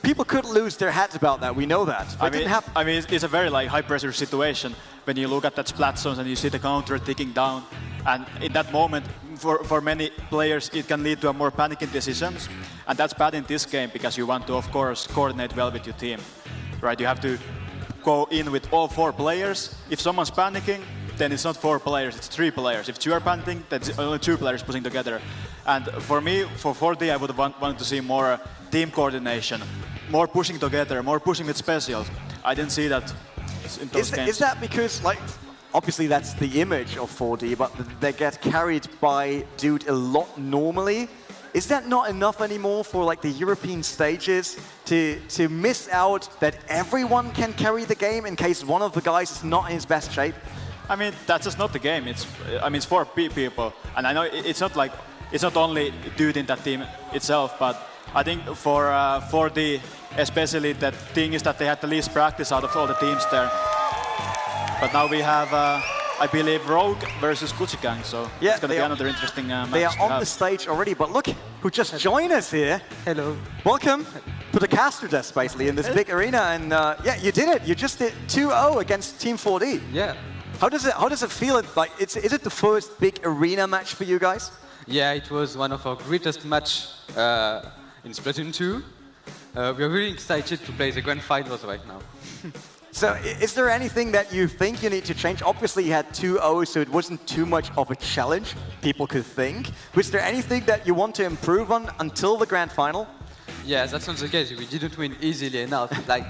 People could lose their heads about that, we know that. I mean, it's a very like high-pressure situation when you look at that splat zones and you see the counter ticking down. And in that moment, for many players, it can lead to a more panicking decisions. And that's bad in this game because you want to, of course, coordinate well with your team. Right? You have to go in with all 4 players. If someone's panicking, then it's not 4 players, it's 3 players. If 2 are panicking, that's only 2 players pushing together. And for me, for 4D, I would have wanted to see more team coordination, more pushing together, more pushing with specials. I didn't see that in those games. Is that because, like, obviously that's the image of 4D, but they get carried by Dude a lot normally? Is that not enough anymore for like the European stages to miss out that everyone can carry the game in case one of the guys is not in his best shape? I mean, that's just not the game. It's 4 people, and I know it's not only Dude in that team itself, but I think for 4D, especially the thing is that they had the least practice out of all the teams there. But now we have, I believe, Rogue versus Kuchigang, so yeah, it's going to be another interesting match. They are on the stage already, but look who just joined us here. Hello. Welcome to the caster desk, basically, in this big arena. And yeah, you did it. You just did 2-0 against Team 4D. Yeah. How does it feel? Like, is it the first big arena match for you guys? Yeah, it was one of our greatest match in Splatoon 2. We're really excited to play the grand finals right now. So is there anything that you think you need to change? Obviously you had 2-0, so it wasn't too much of a challenge, people could think. Was there anything that you want to improve on until the grand final? Yeah, that's not the case. We didn't win easily enough. Like,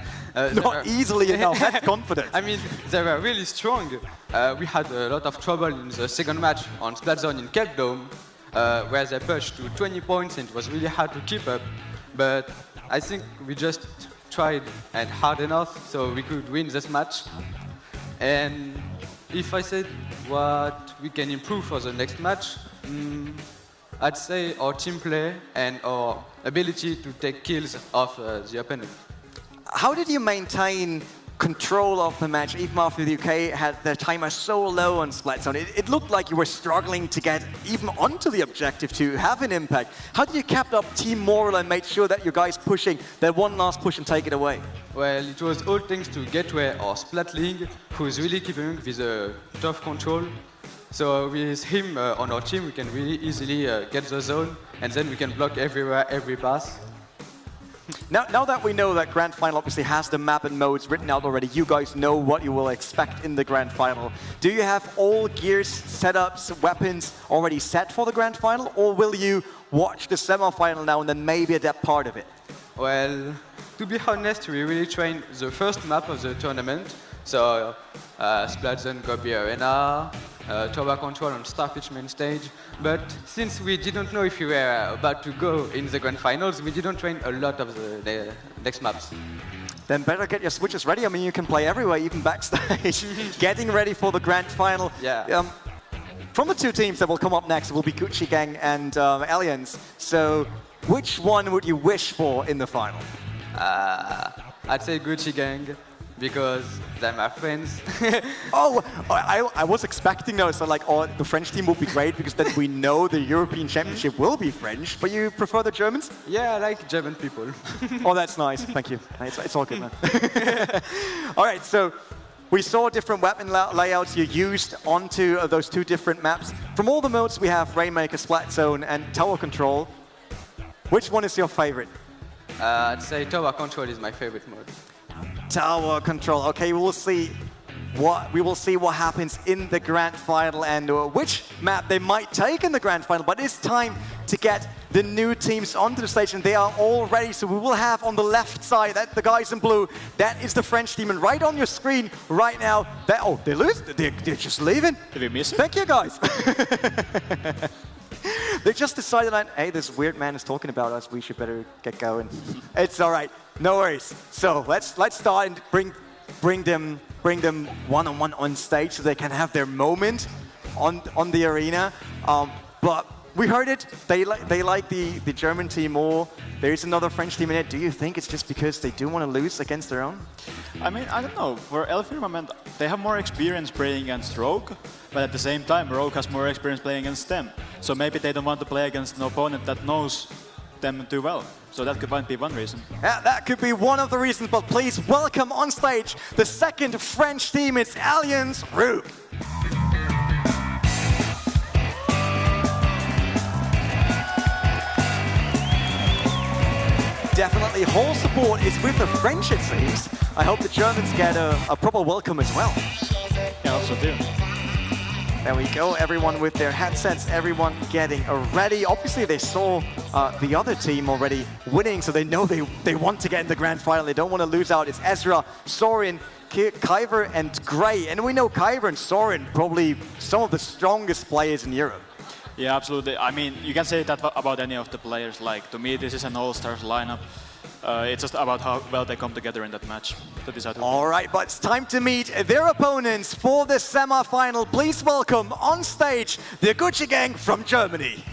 not easily enough, that's confident. I mean, they were really strong. We had a lot of trouble in the second match on Splat Zone in Cape Dome, where they pushed to 20 points and it was really hard to keep up. But I think we just tried and hard enough so we could win this match. And if I said what we can improve for the next match, I'd say our team play and our ability to take kills off the opponent. How did you maintain control of the match even after the UK had their timer so low on Splat Zone? It looked like you were struggling to get even onto the objective to have an impact. How did you keep up team morale and made sure that you guys pushing that one last push and take it away? Well, it was all thanks to Gateway, our Splat League, who is really keeping with a tough control. So with him on our team, we can really easily get the zone, and then we can block everywhere, every pass. Now that we know that Grand Final obviously has the map and modes written out already, you guys know what you will expect in the Grand Final. Do you have all gears, setups, weapons already set for the Grand Final, or will you watch the semi-final now and then maybe adapt part of it? Well, to be honest, we really trained the first map of the tournament. So Splat Zone, Gobi Arena, tower control on Starfish main stage. But since we didn't know if we were about to go in the grand finals, we didn't train a lot of the next maps. Then better get your switches ready. I mean, you can play everywhere, even backstage. Getting ready for the grand final. Yeah. From the 2 teams that will come up next will be Gucci Gang and Alliance. So which one would you wish for in the final? I'd say Gucci Gang, because they're my friends. Oh, I was expecting those. So like, oh, the French team will be great because then we know the European Championship will be French. But you prefer the Germans? Yeah, I like German people. Oh, that's nice. Thank you. It's all good, man. All right, so we saw different weapon layouts you used onto those 2 different maps. From all the modes, we have Rainmaker, Splat Zone, and Tower Control. Which one is your favorite? I'd say Tower Control is my favorite mode. Tower Control. Okay, we will see what happens in the grand final and which map they might take in the grand final. But it's time to get the new teams onto the stage, and they are all ready. So we will have on the left side the guys in blue. That is the French team, and right on your screen right now. Oh, they lose. They're just leaving. Did we miss it? Thank you, guys. They just decided that, hey, this weird man is talking about us. We should better get going. It's all right. No worries. So let's start and bring them one-on-one on stage so they can have their moment on the arena. But we heard it. They like the German team more. There is another French team in it. Do you think it's just because they do want to lose against their own? I mean, I don't know. For El Firmament, they have more experience playing against Rogue, but at the same time, Rogue has more experience playing against them. So maybe they don't want to play against an opponent that knows them too well. So that might be one reason. Yeah, that could be one of the reasons, but please welcome on stage the second French team. It's Alliance Rogue. Definitely, whole support is with the French, it seems. I hope the Germans get a proper welcome as well. Yeah, also do. There we go, everyone with their headsets, everyone getting ready. Obviously, they saw the other team already winning, so they know they want to get in the grand final. They don't want to lose out. It's Ezra, Sorin, Kyver, and Gray. And we know Kyver and Sorin, probably some of the strongest players in Europe. Yeah, absolutely. I mean, you can say that about any of the players. Like, to me, this is an all-stars lineup. It's just about how well they come together in that match to decide. All right, but it's time to meet their opponents for the semi-final. Please welcome on stage the Gucci Gang from Germany.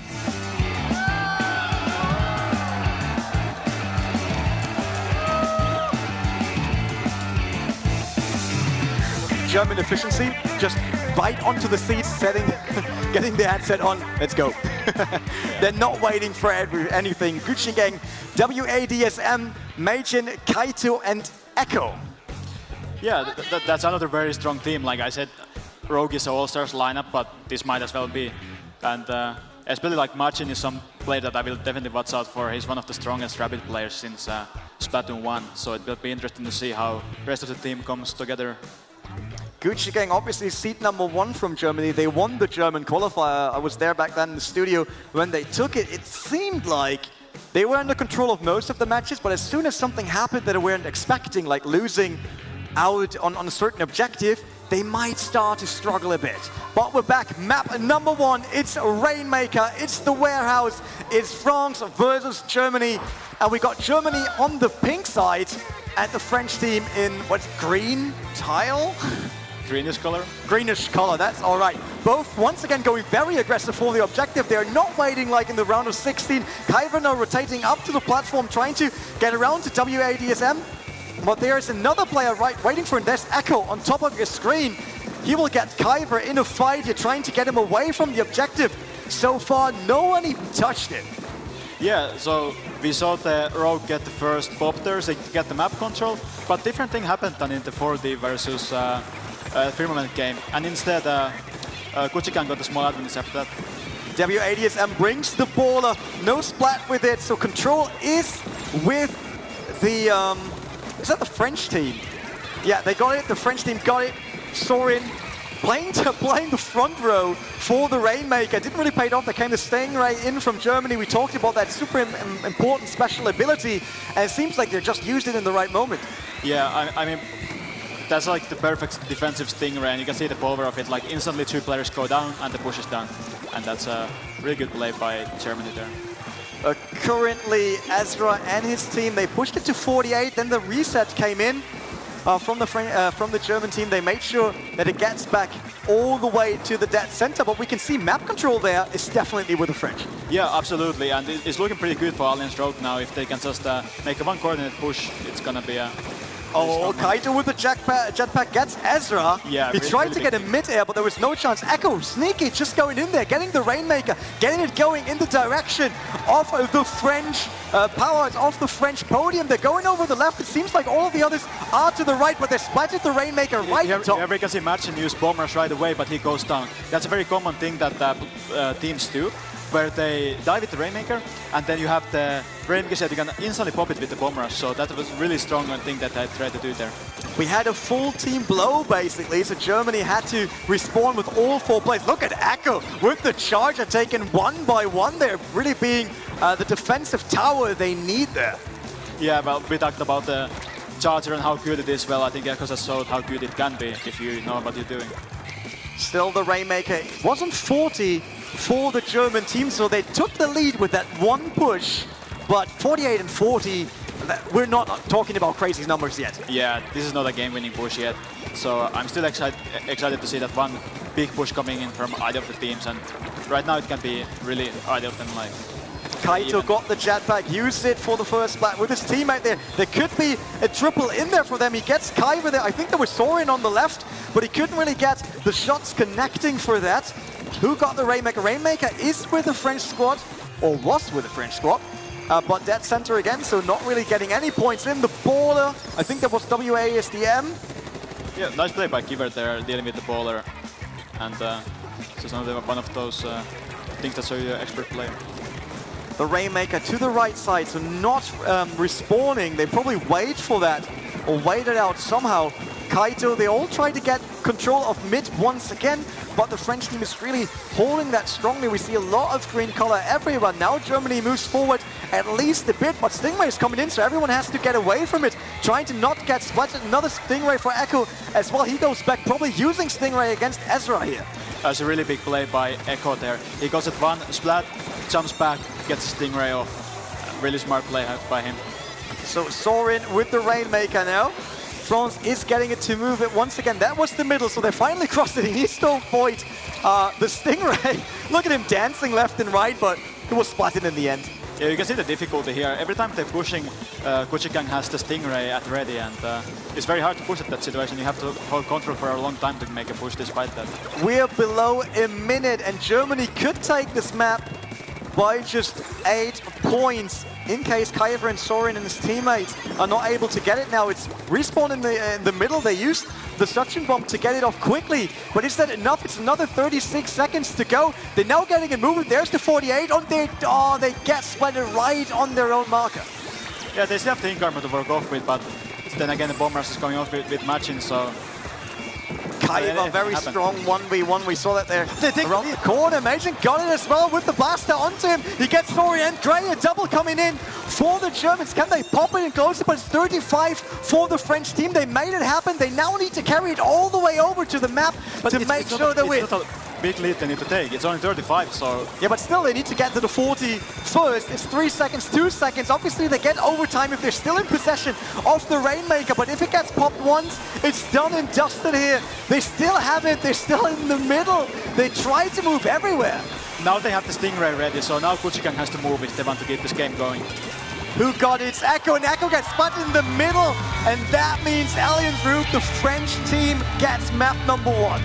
German efficiency, just right onto the seat, getting the headset on. Let's go. They're not waiting for anything. Gucci Gang, WADSM, Majin, Kaito, and Echo. Yeah, that's another very strong team. Like I said, Rogue is an all-stars lineup, but this might as well be. And especially like Majin is some player that I will definitely watch out for. He's one of the strongest Rabbit players since Splatoon 1. So it will be interesting to see how the rest of the team comes together. Gucci Gang, obviously seed number 1 from Germany. They won the German qualifier. I was there back then in the studio when they took it. It seemed like they were under control of most of the matches, but as soon as something happened that they weren't expecting, like losing out on a certain objective, they might start to struggle a bit. But we're back. Map number 1. It's Rainmaker. It's the warehouse. It's France versus Germany. And we got Germany on the pink side and the French team in, what's green tile? Greenish color? Greenish color, that's all right. Both, once again, going very aggressive for the objective. They're not waiting like in the round of 16. Kyver now rotating up to the platform, trying to get around to WADSM. But there's another player waiting for him. There's Echo on top of your screen. He will get Kyver in a fight. You're trying to get him away from the objective. So far, no one even touched it. Yeah, so we saw the Rogue get the first Popters, they get the map control, but different thing happened than in the 4D versus Firmament game, and instead Gucci Gang got the small advantage after that. WADSM brings the ball, no splat with it, so control is with the, is that the French team? Yeah, they got it, the French team got it. Sorin playing the front row for the Rainmaker. Didn't really pay it off. There came the Stingray in from Germany. We talked about that super important special ability, and it seems like they just used it in the right moment. Yeah, I mean, that's like the perfect defensive Stingray, and you can see the power of it. Like instantly 2 players go down and the push is done. And that's a really good play by Germany there. Currently, Ezra and his team, they pushed it to 48, then the reset came in. From the German team, they made sure that it gets back all the way to the dead center, but we can see map control there is definitely with the French. Yeah, absolutely, and it's looking pretty good for Alliance Rogue now. If they can just make a 1 coordinate push, it's gonna be a... Oh, Kaito with the jetpack gets Ezra. Yeah, he tried to get him mid-air, but there was no chance. Echo, sneaky, just going in there, getting the Rainmaker, getting it going in the direction of the French powers, of the French podium. They're going over the left. It seems like all of the others are to the right, but they splatted the Rainmaker right on top. You can see Matchin use bomb rush right away, but he goes down. That's a very common thing that teams do, where they dive with the Rainmaker, and then you have the Rainmaker set, you can instantly pop it with the bomb rush, so that was really strong thing that I tried to do there. We had a full team blow, basically, so Germany had to respawn with all 4 players. Look at Echo with the charger taken 1 by 1 there, really being the defensive tower they need there. Yeah, well, we talked about the charger and how good it is. Well, I think Echo has showed how good it can be if you know what you're doing. Still the Rainmaker wasn't 40 for the German team. So they took the lead with that one push, but 48 and 40, we're not talking about crazy numbers yet. Yeah, this is not a game-winning push yet. So I'm still excited to see that one big push coming in from either of the teams. And right now it can be really either of them like. Kaito got the jetpack, used it for the first splat with his teammate there. There could be a triple in there for them. He gets Kai with it. I think there was Sorin on the left, but he couldn't really get the shots connecting for that. Who got the Rainmaker? Rainmaker is with the French squad, or was with the French squad, but dead center again, so not really getting any points in. The baller, I think that was WASDM. Yeah, nice play by Kiver there, dealing with the baller. And this is one of those things that show you expert play. The Rainmaker to the right side, so not respawning. They probably wait for that, or wait it out somehow. Kaito, they all try to get control of mid once again, but the French team is really holding that strongly. We see a lot of green color everywhere. Now Germany moves forward at least a bit, but Stingray is coming in, so everyone has to get away from it, trying to not get splatted. Another Stingray for Echo as well. He goes back, probably using Stingray against Ezra here. That's a really big play by Echo there. He goes at one splat, jumps back, gets Stingray off. Really smart play by him. So Sorin with the Rainmaker now. France is getting it to move it once again. That was the middle, so they finally crossed it. He needs to avoid the Stingray. Look at him dancing left and right, but it was splatted in the end. Yeah, you can see the difficulty here. Every time they're pushing, Kuchigang has the Stingray at ready, and it's very hard to push at that situation. You have to hold control for a long time to make a push despite that. We're below a minute, and Germany could take this map by just 8 points in case Kyver and Sorin and his teammates are not able to get it now. It's respawn in the middle. They used the suction bomb to get it off quickly, but is that enough? It's another 36 seconds to go. They're now getting it moving. There's the 48 on their... Oh, they get splattered right on their own marker. Yeah, they still have the ink armor to work off with, but then again the bomb rush is going off with matching, so... Kyver, very strong 1v1. We saw that there around the corner. Majin got it as well with the blaster onto him. He gets Sorin and Gray, a double coming in for the Germans. Can they pop it and close it? But it's 35 for the French team. They made it happen. They now need to carry it all the way over to the map to make sure they win. Big lead they need to take. It's only 35, so... Yeah, but still they need to get to the 40 first. It's 3 seconds, 2 seconds. Obviously they get overtime if they're still in possession of the Rainmaker, but if it gets popped once, it's done and dusted here. They still have it. They're still in the middle. They try to move everywhere. Now they have the Stingray ready, so now Kuchigang has to move if they want to keep this game going. Who got it? It's Echo, and Echo gets spotted in the middle, and that means Alliance Route, the French team, gets map number 1.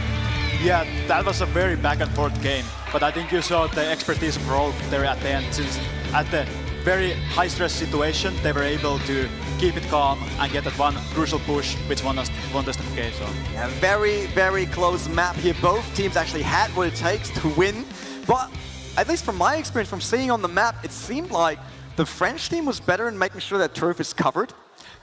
Yeah, that was a very back and forth game, but I think you saw the expertise of Rogue there at the end, since at the very high stress situation they were able to keep it calm and get that one crucial push which won us the game. So. Yeah, very, very close map here. Both teams actually had what it takes to win, but at least from my experience from seeing on the map, it seemed like the French team was better in making sure that turf is covered.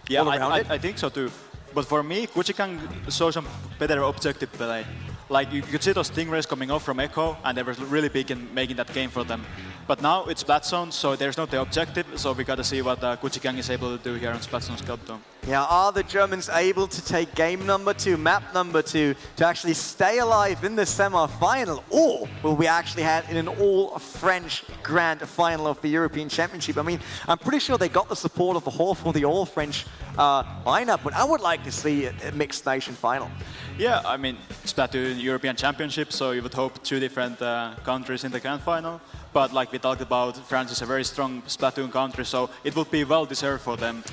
Yeah, I think so too. But for me, Kuchigang saw some better objective play. Like, you could see those Stingrays coming off from Echo, and they were really big in making that game for them. But now it's Splat Zone, so there's not the objective, so we gotta see what Kuchigang is able to do here on Splat Zone Sculpt Dome. Yeah, are the Germans able to take game number 2, map number 2, to actually stay alive in the semi-final? Or will we actually have in an all-French grand final of the European Championship? I mean, I'm pretty sure they got the support of the whole for the all-French lineup, but I would like to see a mixed nation final. Yeah, I mean, Splatoon European Championship, so you would hope 2 different countries in the grand final. But like we talked about, France is a very strong Splatoon country, so it would be well deserved for them.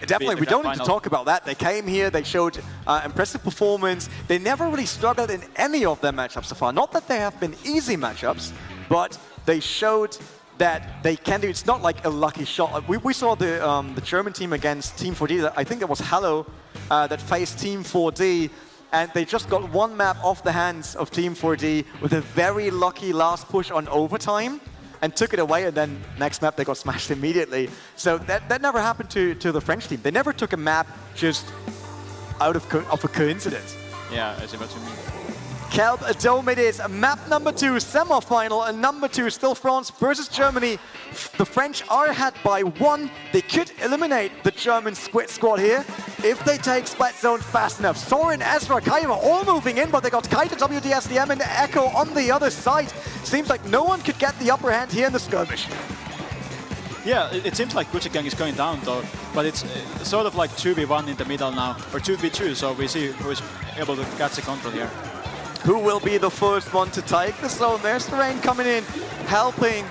Definitely, we don't need to talk about that. They came here, they showed impressive performance. They never really struggled in any of their matchups so far. Not that they have been easy matchups, but they showed that they can do. It's not like a lucky shot. We saw the German team against Team 4D. I think it was Hallo that faced Team 4D. And they just got one map off the hands of Team 4D with a very lucky last push on overtime and took it away, and then next map they got smashed immediately. So that never happened to the French team. They never took a map just out of a coincidence. Yeah, I see what you mean. Kelp Dome it is. Map number 2, semi-final, and number 2, still France versus Germany. The French are ahead by 1. They could eliminate the German squad here if they take Splat Zone fast enough. Soren, Ezra, Kaiva all moving in, but they got Kaita, WDSDM, and Echo on the other side. Seems like no one could get the upper hand here in the skirmish. Yeah, it seems like Kuchigang is going down though, but it's sort of like 2v1 in the middle now, or 2v2, so we see who is able to catch the control here. Who will be the first one to take the zone? There's the rain coming in, helping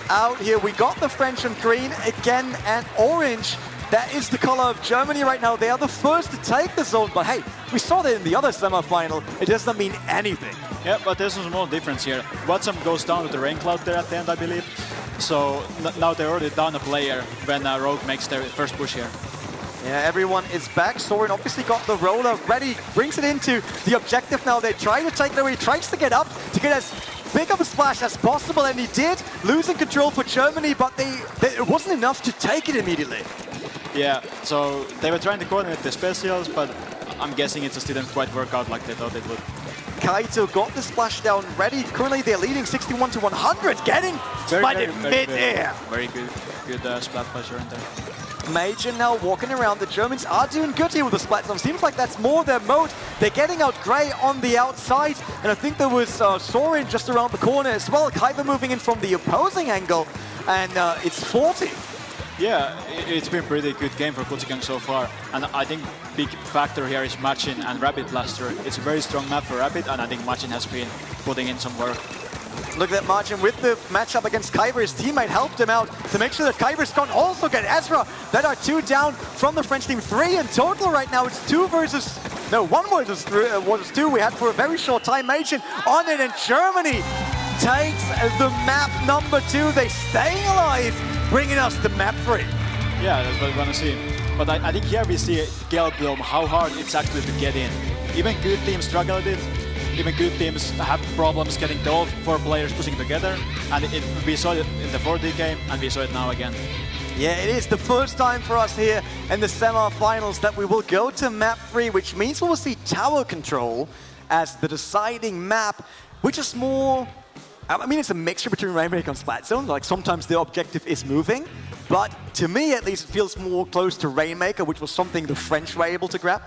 out here. We got the French on green again, and orange. That is the color of Germany right now. They are the first to take the zone, but hey, we saw that in the other semi-final. It doesn't mean anything. Yeah, but there's a small difference here. Watson goes down with the rain cloud there at the end, I believe. So now they're already down a player when Rogue makes their first push here. Yeah, everyone is back. Soren obviously got the roller ready, brings it into the objective now. They try to take it away, tries to get up to get as big of a splash as possible, and he did, losing control for Germany, but it wasn't enough to take it immediately. Yeah, so they were trying to coordinate the specials, but I'm guessing it just didn't quite work out like they thought it would. Kaito got the splash down ready. Currently they're leading 61 to 100, getting splatted mid-air. Very good splat pleasure in there. Major now walking around. The Germans are doing good here with the splat zone. Seems like that's more their mode. They're getting out Gray on the outside, and I think there was Soren just around the corner as well. Kaiba moving in from the opposing angle, and it's 40. Yeah, it's been a pretty good game for Kuchigang so far, and I think big factor here is Machin and Rapid Blaster. It's a very strong map for Rapid, and I think Machin has been putting in some work. Look at that Margin with the matchup against Kyber. His teammate helped him out to make sure that Kyber's can also get Ezra. That are 2 down from the French team. 3 in total right now. It's 1 versus 2 we had for a very short time. Majin on it, and Germany takes the map number 2. They staying alive, bringing us to map 3. Yeah, that's what we want to see. But I think here we see Gelblom, how hard it's actually to get in. Even good teams struggle with it. Even good teams have problems getting the all 4 players pushing together. And we saw it in the 4D game, and we saw it now again. Yeah, it is the first time for us here in the semi-finals that we will go to map 3, which means we will see tower control as the deciding map, which is more... I mean, it's a mixture between Rainmaker and Splat Zone. Like, sometimes the objective is moving, but to me, at least, it feels more close to Rainmaker, which was something the French were able to grab.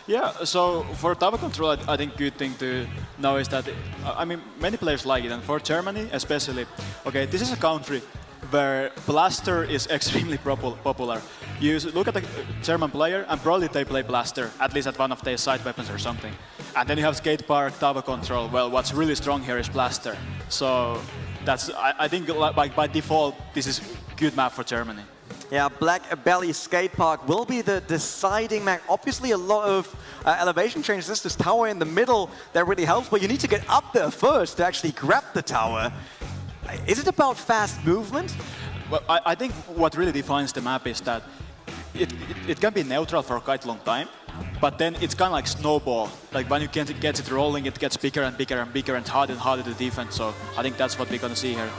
Yeah, so for tower control, I think good thing to know is that, I mean, many players like it, and for Germany especially, okay, this is a country where Blaster is extremely popular. You look at the German player, and probably they play Blaster, at least at one of their side weapons or something. And then you have Skate Park, tower control. Well, what's really strong here is Blaster. So that's, I think like by default, this is good map for Germany. Yeah, Black Belly Skate Park will be the deciding map. Obviously, a lot of elevation changes. This tower in the middle that really helps, but you need to get up there first to actually grab the tower. Is it about fast movement? Well, I think what really defines the map is that it can be neutral for quite a long time, but then it's kind of like snowball. Like when you get it rolling, it gets bigger and bigger and bigger and harder to defend. So I think that's what we're going to see here.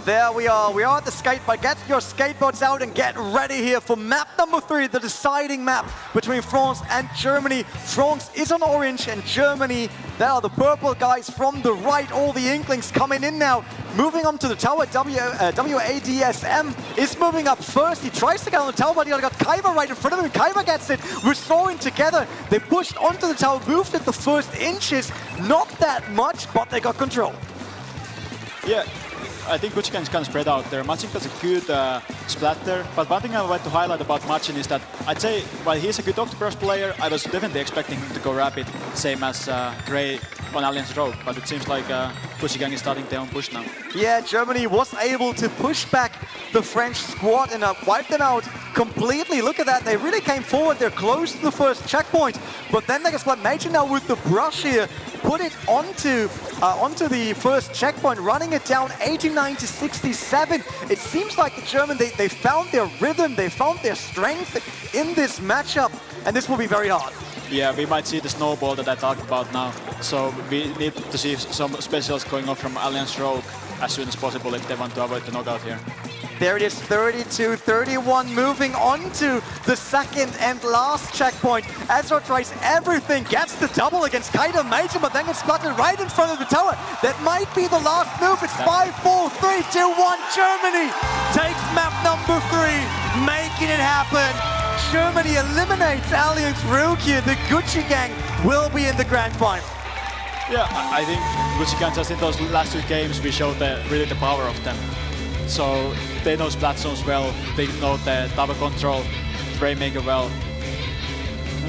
There we are at the skate park. Get your skateboards out and get ready here for map number 3, the deciding map between France and Germany. France is on orange, and Germany, there are the purple guys from the right. All the Inklings coming in now. Moving on to the tower, WADSM is moving up first. He tries to get on the tower, but he got Kaiba right in front of him. Kaiba gets it. We're soaring together. They pushed onto the tower, moved it the first inches. Not that much, but they got control. Yeah. I think Kuchigang is kind of spread out there. Machin does a good splatter, but one thing I would like to highlight about Machin is that I'd say while he's a good Octopus player, I was definitely expecting him to go rapid, same as Gray on Alliance Rogue, but it seems like Kuchigang is starting their own push now. Yeah, Germany was able to push back the French squad and wipe them out completely. Look at that, they really came forward, they're close to the first checkpoint, but then they got Major now with the brush here, put it onto the first checkpoint, running it down 89 to 67. It seems like the German, they found their rhythm, they found their strength in this matchup, and this will be very hard. Yeah, we might see the snowball that I talked about now. So we need to see some specials going off from Alliance Rogue as soon as possible if they want to avoid the knockout here. There it is, 32-31, moving on to the second and last checkpoint. Ezra tries everything, gets the double against Kaido Major, but then gets spotted right in front of the tower. That might be the last move. It's 5-4, 3-2-1. Germany takes map number 3, making it happen. Germany eliminates Alliance Rukia. The Gucci Gang will be in the grand final. Yeah, I think Gucci Gang just in those last 2 games we showed really the power of them. So they know splat zones well, they know the double control, Rainmaker well.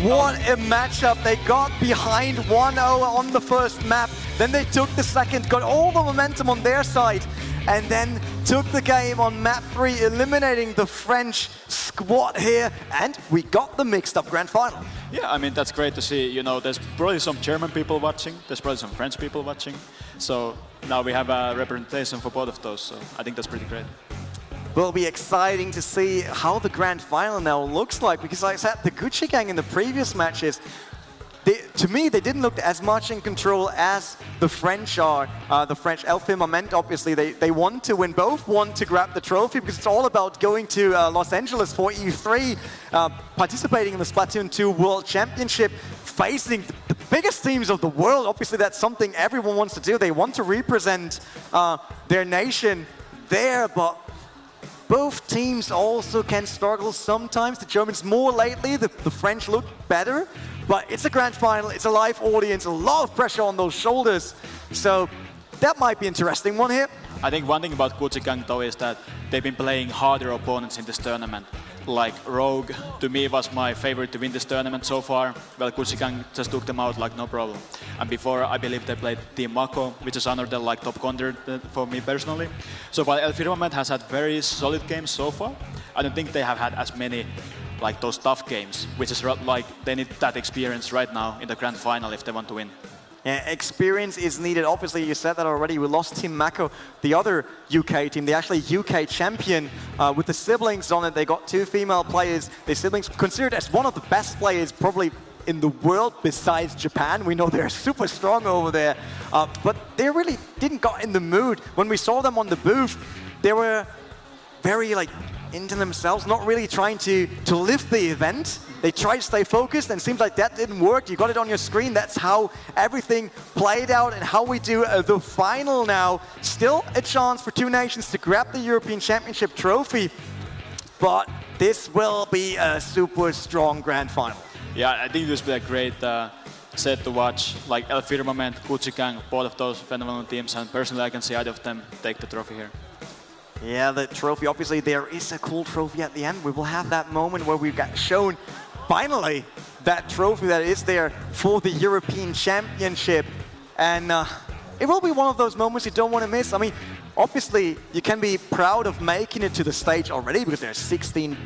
What a matchup. They got behind 1-0 on the first map, then they took the second, got all the momentum on their side, and then took the game on map 3, eliminating the French squad here, and we got the mixed up grand final. Yeah, I mean, that's great to see. You know, there's probably some German people watching, there's probably some French people watching. So now we have a representation for both of those, so I think that's pretty great. Will be exciting to see how the grand final now looks like, because like I said, the Gucci Gang in the previous matches, to me, they didn't look as much in control as the French are. The French, El Firmament, obviously, they want to win. Both want to grab the trophy because it's all about going to Los Angeles for E3, participating in the Splatoon 2 World Championship, facing the biggest teams of the world. Obviously, that's something everyone wants to do. They want to represent their nation there, but both teams also can struggle sometimes. The Germans more lately, the French look better. But it's a grand final, it's a live audience, a lot of pressure on those shoulders. So that might be an interesting one here. I think one thing about Gucci Gang though is that they've been playing harder opponents in this tournament. Like Rogue, to me, was my favorite to win this tournament so far. Well, Gucci Gang just took them out like no problem. And before, I believe they played Team Mako, which is another like top contender for me personally. So while El Firmament has had very solid games so far, I don't think they have had as many like those tough games, which is like they need that experience right now in the grand final if they want to win. Yeah, experience is needed. Obviously, you said that already. We lost Team Mako, the other UK team, the actually UK champion with the siblings on it. They got 2 female players. The siblings considered as one of the best players probably in the world besides Japan. We know they're super strong over there, but they really didn't got in the mood. When we saw them on the booth, they were very like into themselves, not really trying to lift the event. They tried to stay focused, and it seems like that didn't work. You got it on your screen. That's how everything played out and how we do the final now. Still a chance for 2 nations to grab the European Championship trophy, but this will be a super strong grand final. Yeah, I think this will be a great set to watch. Like El Firmament, Gucci Gang, both of those phenomenal teams, and personally I can see either of them take the trophy here. Yeah, the trophy, obviously there is a cool trophy at the end. We will have that moment where we got shown, finally, that trophy that is there for the European Championship. And it will be one of those moments you don't want to miss. I mean, obviously, you can be proud of making it to the stage already because there are 16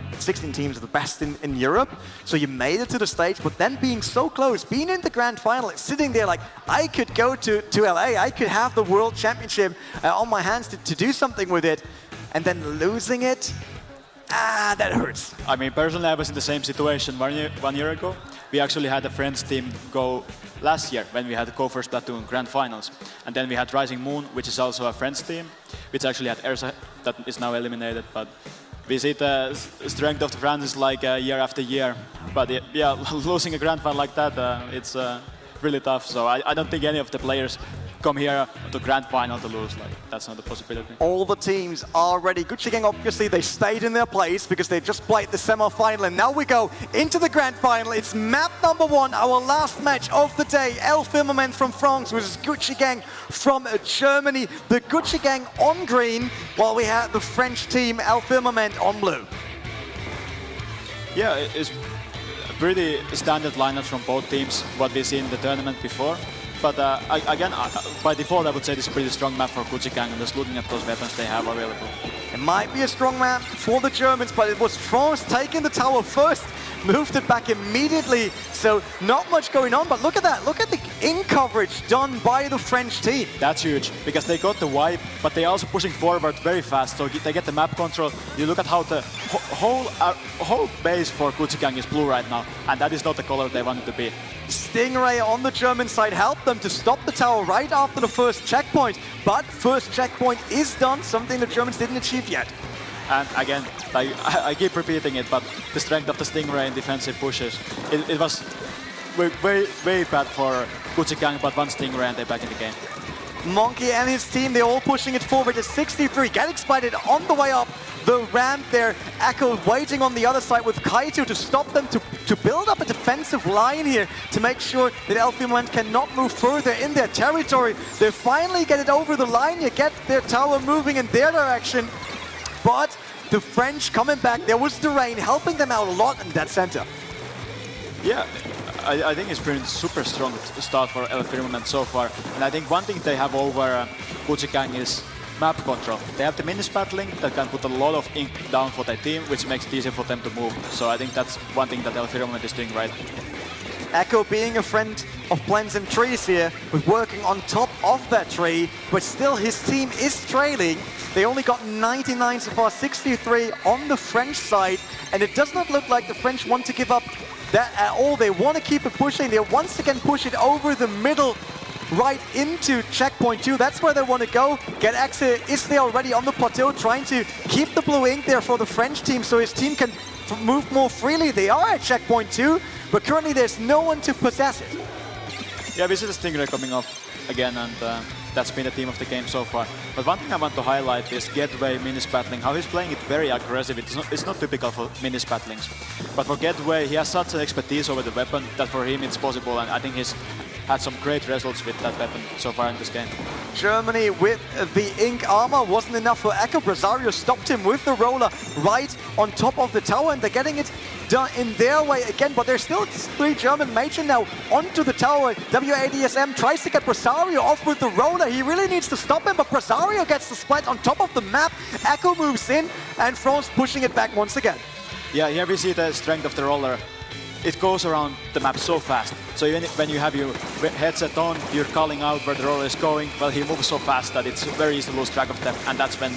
teams of the best in Europe. So you made it to the stage, but then being so close, being in the grand final, sitting there like, I could go to LA, I could have the World Championship on my hands to do something with it. And then losing it, that hurts. I mean, personally, I was in the same situation 1 year ago. We actually had a French team go last year when we had the go for Splatoon Grand Finals. And then we had Rising Moon, which is also a French team, which actually had Ersa, that is now eliminated. But we see the strength of the France's like year after year. But yeah, losing a Grand Final like that, it's really tough. So I don't think any of the players come here to grand final to lose. Like, that's not a possibility. All the teams are ready. Gucci Gang, obviously, they stayed in their place because they just played the semi-final, and now we go into the grand final. It's map number 1, our last match of the day. El Firmament from France versus Gucci Gang from Germany. The Gucci Gang on green, while we have the French team, El Firmament, on blue. Yeah, it's a pretty standard lineup from both teams, what we've seen in the tournament before. But again, by default, I would say this is a pretty strong map for Gucci Gang, and just looking at those weapons they have available. It might be a strong map for the Germans, but it was France taking the tower first, moved it back immediately, so not much going on. But look at that, look at the in-coverage done by the French team. That's huge, because they got the wipe, but they're also pushing forward very fast, so they get the map control. You look at how the whole base for Gucci Gang is blue right now, and that is not the color they want it to be. Stingray on the German side helped them to stop the tower right after the first checkpoint, but first checkpoint is done, something the Germans didn't achieve yet. And again, like, I keep repeating it, but the strength of the Stingray in defensive pushes, it was way bad for Kuchikang, but one Stingray and they're back in the game. Monkey and his team, they're all pushing it forward to 63, getting spotted on the way up the ramp there. Echo waiting on the other side with Kaito to stop them, to build up a defensive line here to make sure that Elfimant cannot move further in their territory. They finally get it over the line, you get their tower moving in their direction, but the French coming back, there was the rain helping them out a lot in that center. Yeah. I think it's been a super strong start for El Firmament so far. And I think one thing they have over Kuchikang is map control. They have the mini-spattling that can put a lot of ink down for their team, which makes it easier for them to move. So I think that's one thing that El Firmament is doing right. Echo being a friend of plants and trees here, with working on top of that tree, but still his team is trailing. They only got 99 so far, 63 on the French side, and it does not look like the French want to give up that at all. They want to keep it pushing. They once again push it over the middle, right into checkpoint 2. That's where they want to go. Get Axe is there already on the plateau, trying to keep the blue ink there for the French team so his team can move more freely. They are at checkpoint 2, but currently there's no one to possess it. Yeah, we see the Stingray coming off again, and that's been the theme of the game so far. But one thing I want to highlight is Getway mini-spattling, how he's playing it very aggressive. It's not typical for mini-spattlings. But for Getway, he has such an expertise over the weapon that for him it's possible, and I think he's had some great results with that weapon so far in this game. Germany with the ink armor wasn't enough for Echo. Brasario stopped him with the roller right on top of the tower, and they're getting it done in their way again, but there's still 3 German mages now onto the tower. WADSM tries to get Brasario off with the roller. He really needs to stop him, but Brasario gets the split on top of the map. Echo moves in, and France pushing it back once again. Yeah, here we see the strength of the roller. It goes around the map so fast. So even when you have your headset on, you're calling out where the roller is going. Well, he moves so fast that it's very easy to lose track of them, and that's when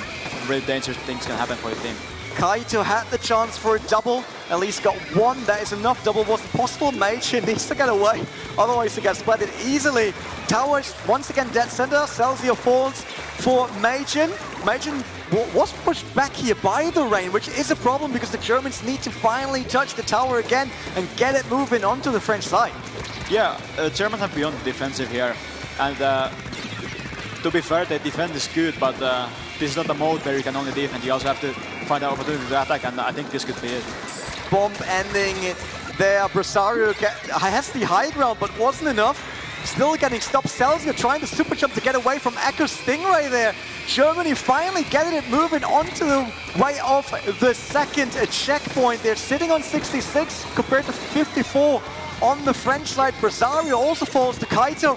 really dangerous things can happen for your team. Kaito had the chance for a double, at least got one. That is enough. Double wasn't possible. Mage needs to get away, otherwise he gets splatted easily. Towers once again dead center. Celsius falls for Magen. Magen was pushed back here by the rain, which is a problem because the Germans need to finally touch the tower again and get it moving onto the French side. Yeah, Germans have beyond defensive here, and to be fair, the defense is good, but this is not a mode where you can only defend. You also have to find an opportunity to attack, and I think this could be it. Bomb ending it there. Brasario has the high ground, but wasn't enough. Still getting stopped. Celsius trying to super jump to get away from Echo Stingray there. Germany finally getting it moving onto the way of the second checkpoint. They're sitting on 66 compared to 54 on the French side. Brasario also falls to Kaito.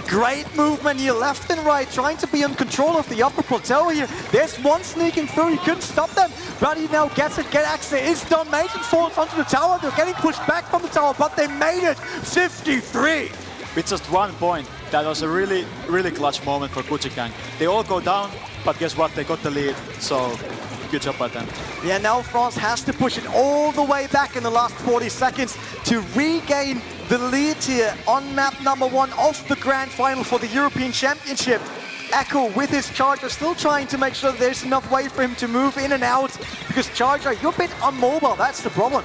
Great movement here, left and right, trying to be in control of the upper plateau here. There's one sneaking through, he couldn't stop them, but he now gets it. Get Axe is done. Magen falls onto the tower. They're getting pushed back from the tower, but they made it. 53. With just 1 point, that was a really, really clutch moment for Kuchikang. They all go down, but guess what? They got the lead, so good job by them. Yeah, now France has to push it all the way back in the last 40 seconds to regain the lead here on map number 1 of the Grand Final for the European Championship. Echo with his Charger still trying to make sure there's enough way for him to move in and out, because Charger, you're a bit unmobile, that's the problem.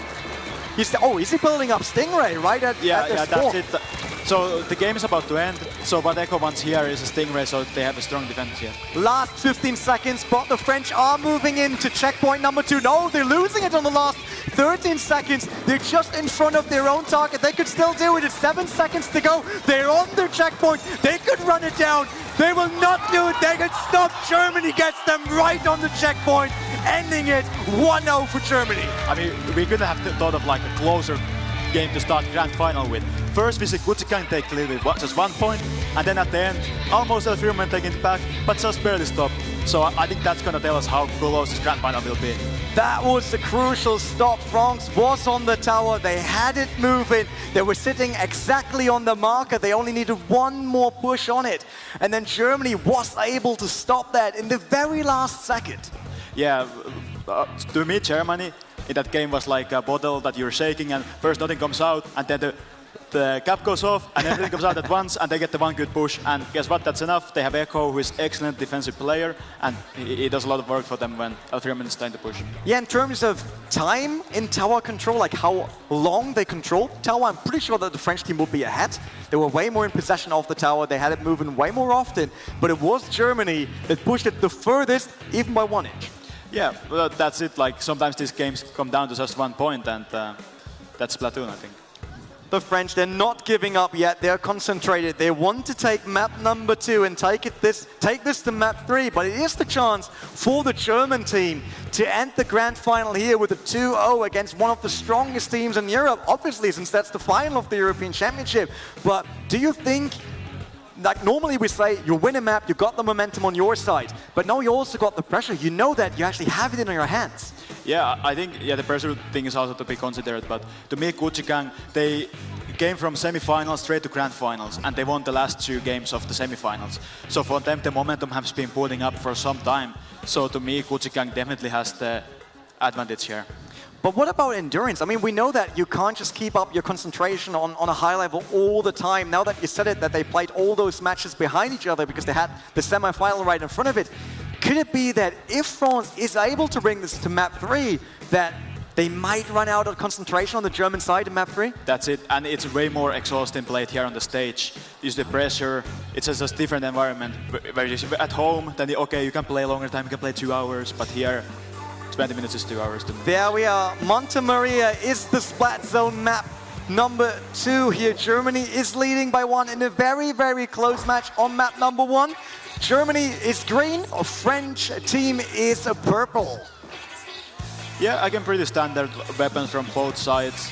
Is he building up Stingray right at their spawn? That's it. So the game is about to end, so what Echo wants here is a Stingray, so they have a strong defense here. Last 15 seconds, but the French are moving into checkpoint number 2. No, they're losing it on the last 13 seconds. They're just in front of their own target. They could still do it. It's 7 seconds to go. They're on their checkpoint. They could run it down. They will not do it. They could stop. Germany gets them right on the checkpoint, ending it 1-0 for Germany. I mean, we could have thought of like a closer game to start Grand Final with. First, we see Kuchikang take the lead with just 1 point, and then at the end, almost El Firmament taking it back, but just barely stopped. So I think that's going to tell us how close this Grand Final will be. That was the crucial stop. France was on the tower. They had it moving. They were sitting exactly on the marker. They only needed 1 more push on it. And then Germany was able to stop that in the very last second. Yeah, to me, Germany in that game was like a bottle that you're shaking, and first nothing comes out, and then the the cap goes off and everything comes out at once and they get the one good push. And guess what? That's enough. They have Echo, who is excellent defensive player, and he does a lot of work for them when Alfreeman is trying to push. Yeah, in terms of time in tower control, like how long they controlled tower, I'm pretty sure that the French team would be ahead. They were way more in possession of the tower. They had it moving way more often. But it was Germany that pushed it the furthest, even by 1 inch. Yeah, well, that's it. Like sometimes these games come down to just 1 point, and that's Splatoon, I think. The French, they're not giving up yet. They're concentrated. They want to take map number 2 and take this to map 3. But it is the chance for the German team to end the grand final here with a 2-0 against one of the strongest teams in Europe, obviously, since that's the final of the European Championship. But do you think, like normally we say, you win a map, you got the momentum on your side, but now you also got the pressure. You know that you actually have it in your hands. Yeah, I think the pressure thing is also to be considered, but to me, Kuchigang, they came from semi-finals straight to grand finals, and they won the last 2 games of the semi-finals. So for them, the momentum has been building up for some time. So to me, Kuchigang definitely has the advantage here. But what about endurance? I mean, we know that you can't just keep up your concentration on a high level all the time. Now that you said it, that they played all those matches behind each other because they had the semi-final right in front of it. Could it be that if France is able to bring this to map 3, that they might run out of concentration on the German side in map 3? That's it, and it's way more exhausting played here on the stage. Use the pressure, it's just a different environment. Where you at home, then okay, you can play longer time, you can play 2 hours, but here 20 minutes is 2 hours to me. There we are. Monte Maria is the splat zone map number 2 here. Germany is leading by 1 in a very, very close match on map number 1. Germany is green, a French team is purple. Yeah, again, pretty standard weapons from both sides.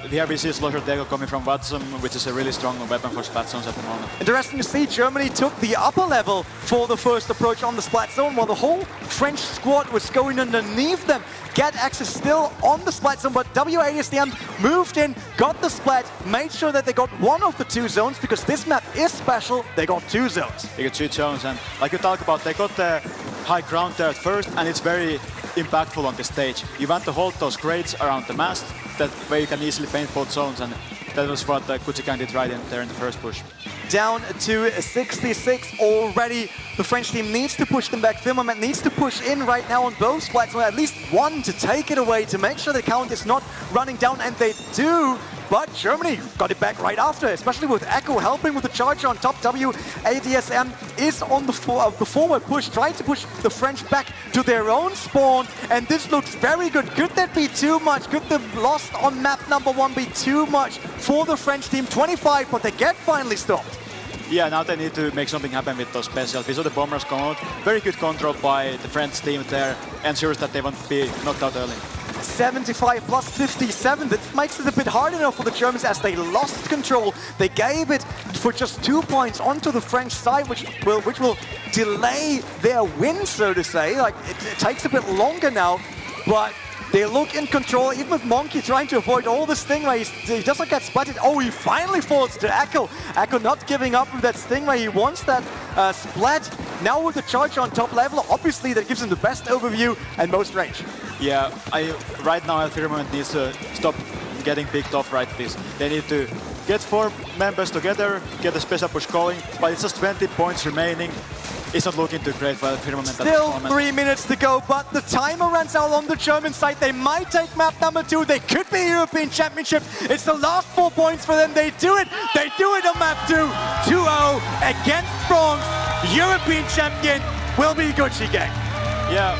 Here we see Slosher Dego coming from Watson, which is a really strong weapon for splat zones at the moment. Interesting to see, Germany took the upper level for the first approach on the splat zone, while the whole French squad was going underneath them. Get access still on the splat zone, but W80SDM moved in, got the splat, made sure that they got one of the 2 zones, because this map is special, they got 2 zones. They got 2 zones, and like you talk about, they got the high ground there at first, and it's very impactful on the stage. You want to hold those crates around the mast, that way you can easily paint both zones, and that was what Kuchigang did right in there in the first push. Down to 66 already. The French team needs to push them back. Firmament needs to push in right now on both splats, or at least one to take it away, to make sure the count is not running down, and they do. But Germany got it back right after, especially with Echo helping with the charge on top. W80SDM is on the forward push, trying to push the French back to their own spawn, and this looks very good. Could that be too much? Could the loss on map number 1 be too much for the French team? 25, but they get finally stopped. Yeah, now they need to make something happen with those specials. We saw the bombers come out. Very good control by the French team there, ensures that they won't be knocked out early. 75 plus 57, that makes it a bit hard enough for the Germans as they lost control. They gave it for just 2 points onto the French side, which will delay their win, so to say. Like it takes a bit longer now, but they look in control, even with Monkey trying to avoid all the Stingray. He doesn't get splatted. Oh, he finally falls to Echo. Echo not giving up with that Stingray. He wants that splat. Now with the charge on top level, obviously that gives him the best overview and most range. Yeah, right now Firmament needs to stop getting picked off right this. They need to get 4 members together, get a special push going, but it's just 20 points remaining. It's not looking too great for Firmament at this moment. Still 3 minutes to go, but the timer runs out on the German side. They might take map number 2. They could be European Championship. It's the last 4 points for them. They do it. They do it on map 2. 2-0 against France. European champion will be Kuchigang. Yeah,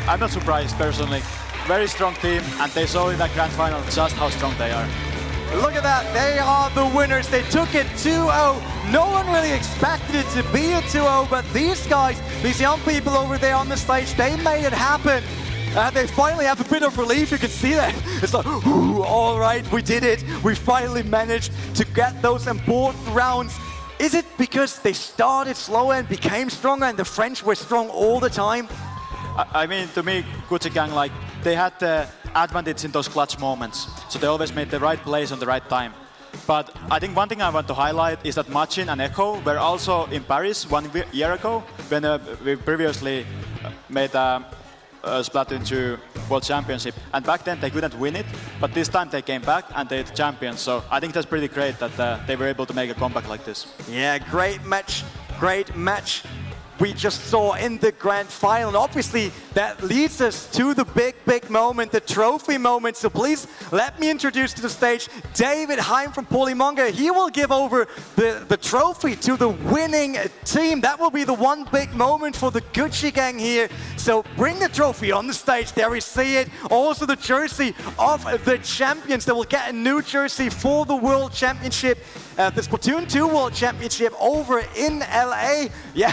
I'm not surprised personally. Very strong team, and they saw in that grand final just how strong they are. Look at that, they are the winners. They took it 2-0. No one really expected it to be a 2-0, but these guys, these young people over there on the stage, they made it happen. They finally have a bit of relief, you can see that. It's like, ooh, all right, we did it. We finally managed to get those important rounds. Is it because they started slower and became stronger and the French were strong all the time? I mean, to me, Kuchigang, like, they had the advantage in those clutch moments. So they always made the right plays on the right time. But I think one thing I want to highlight is that Machin and Echo were also in Paris 1 year ago when we previously made a Splatoon 2 World Championship, and back then they couldn't win it, but this time they came back and they're the champions. So I think that's pretty great that they were able to make a comeback like this. Yeah, great match we just saw in the grand final. And obviously, that leads us to the big moment, the trophy moment. So please let me introduce to the stage David Heim from Polymonga. He will give over the trophy to the winning team. That will be the one big moment for the Gucci gang here. So bring the trophy on the stage. There we see it. Also the jersey of the champions. They will get a new jersey for the World Championship. The Splatoon 2 World Championship over in LA. Yeah,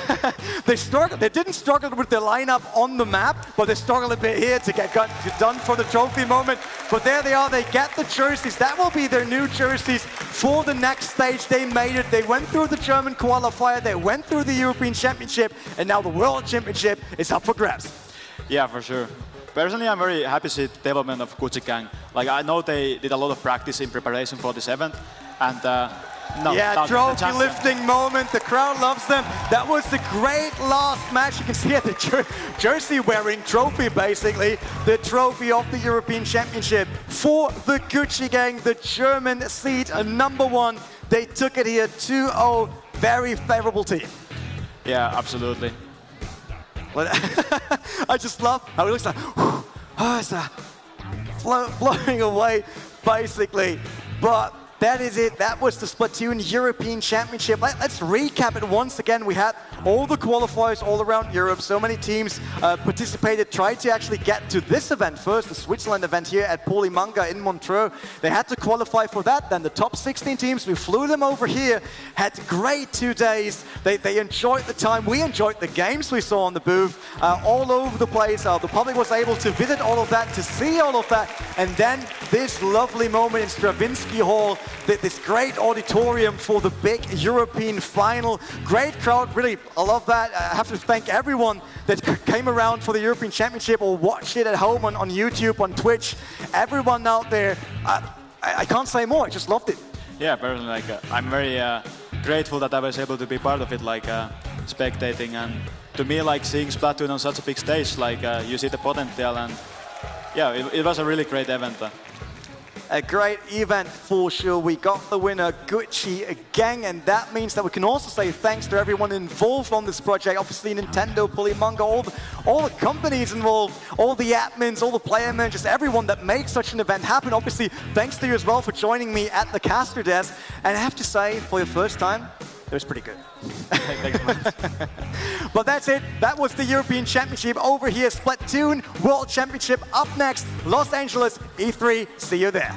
they didn't struggle with the lineup on the map, but they struggled a bit here to get done for the trophy moment. But there they are, they get the jerseys. That will be their new jerseys for the next stage. They made it. They went through the German qualifier, they went through the European Championship, and now the World Championship is up for grabs. Yeah, for sure. Personally, I'm very happy to see the development of Gucci gang. Like, I know they did a lot of practice in preparation for this event, and trophy lifting moment. The crowd loves them. That was the great last match. You can see it, the jersey wearing trophy, basically. The trophy of the European Championship for the Gucci gang, the German seed #1. They took it here 2-0. Very favorable team. Yeah, absolutely. I just love how it looks like, it's flowing away, basically. But that is it. That was the Splatoon European Championship. Let's recap it once again. We had all the qualifiers all around Europe. So many teams participated, tried to actually get to this event first, the Switzerland event here at Polymonga in Montreux. They had to qualify for that. Then the top 16 teams, we flew them over here, had great 2 days. They enjoyed the time. We enjoyed the games we saw on the booth all over the place. The public was able to visit all of that, to see all of that. And then this lovely moment in Stravinsky Hall, this great auditorium for the big European final. Great crowd, really, I love that. I have to thank everyone that came around for the European Championship or watched it at home on YouTube, on Twitch. Everyone out there, I can't say more, I just loved it. Yeah, personally, I'm very grateful that I was able to be part of it, spectating. And to me, seeing Splatoon on such a big stage, you see the potential, and yeah, it was a really great event. A great event for sure. We got the winner, Gucci gang, and that means that we can also say thanks to everyone involved on this project. Obviously, Nintendo, Polymonga, all the companies involved, all the admins, all the player managers, everyone that makes such an event happen. Obviously, thanks to you as well for joining me at the caster desk. And I have to say, for your first time, it was pretty good. Thanks so much. But that's it. That was the European Championship over here. Splatoon World Championship up next. Los Angeles E3. See you there.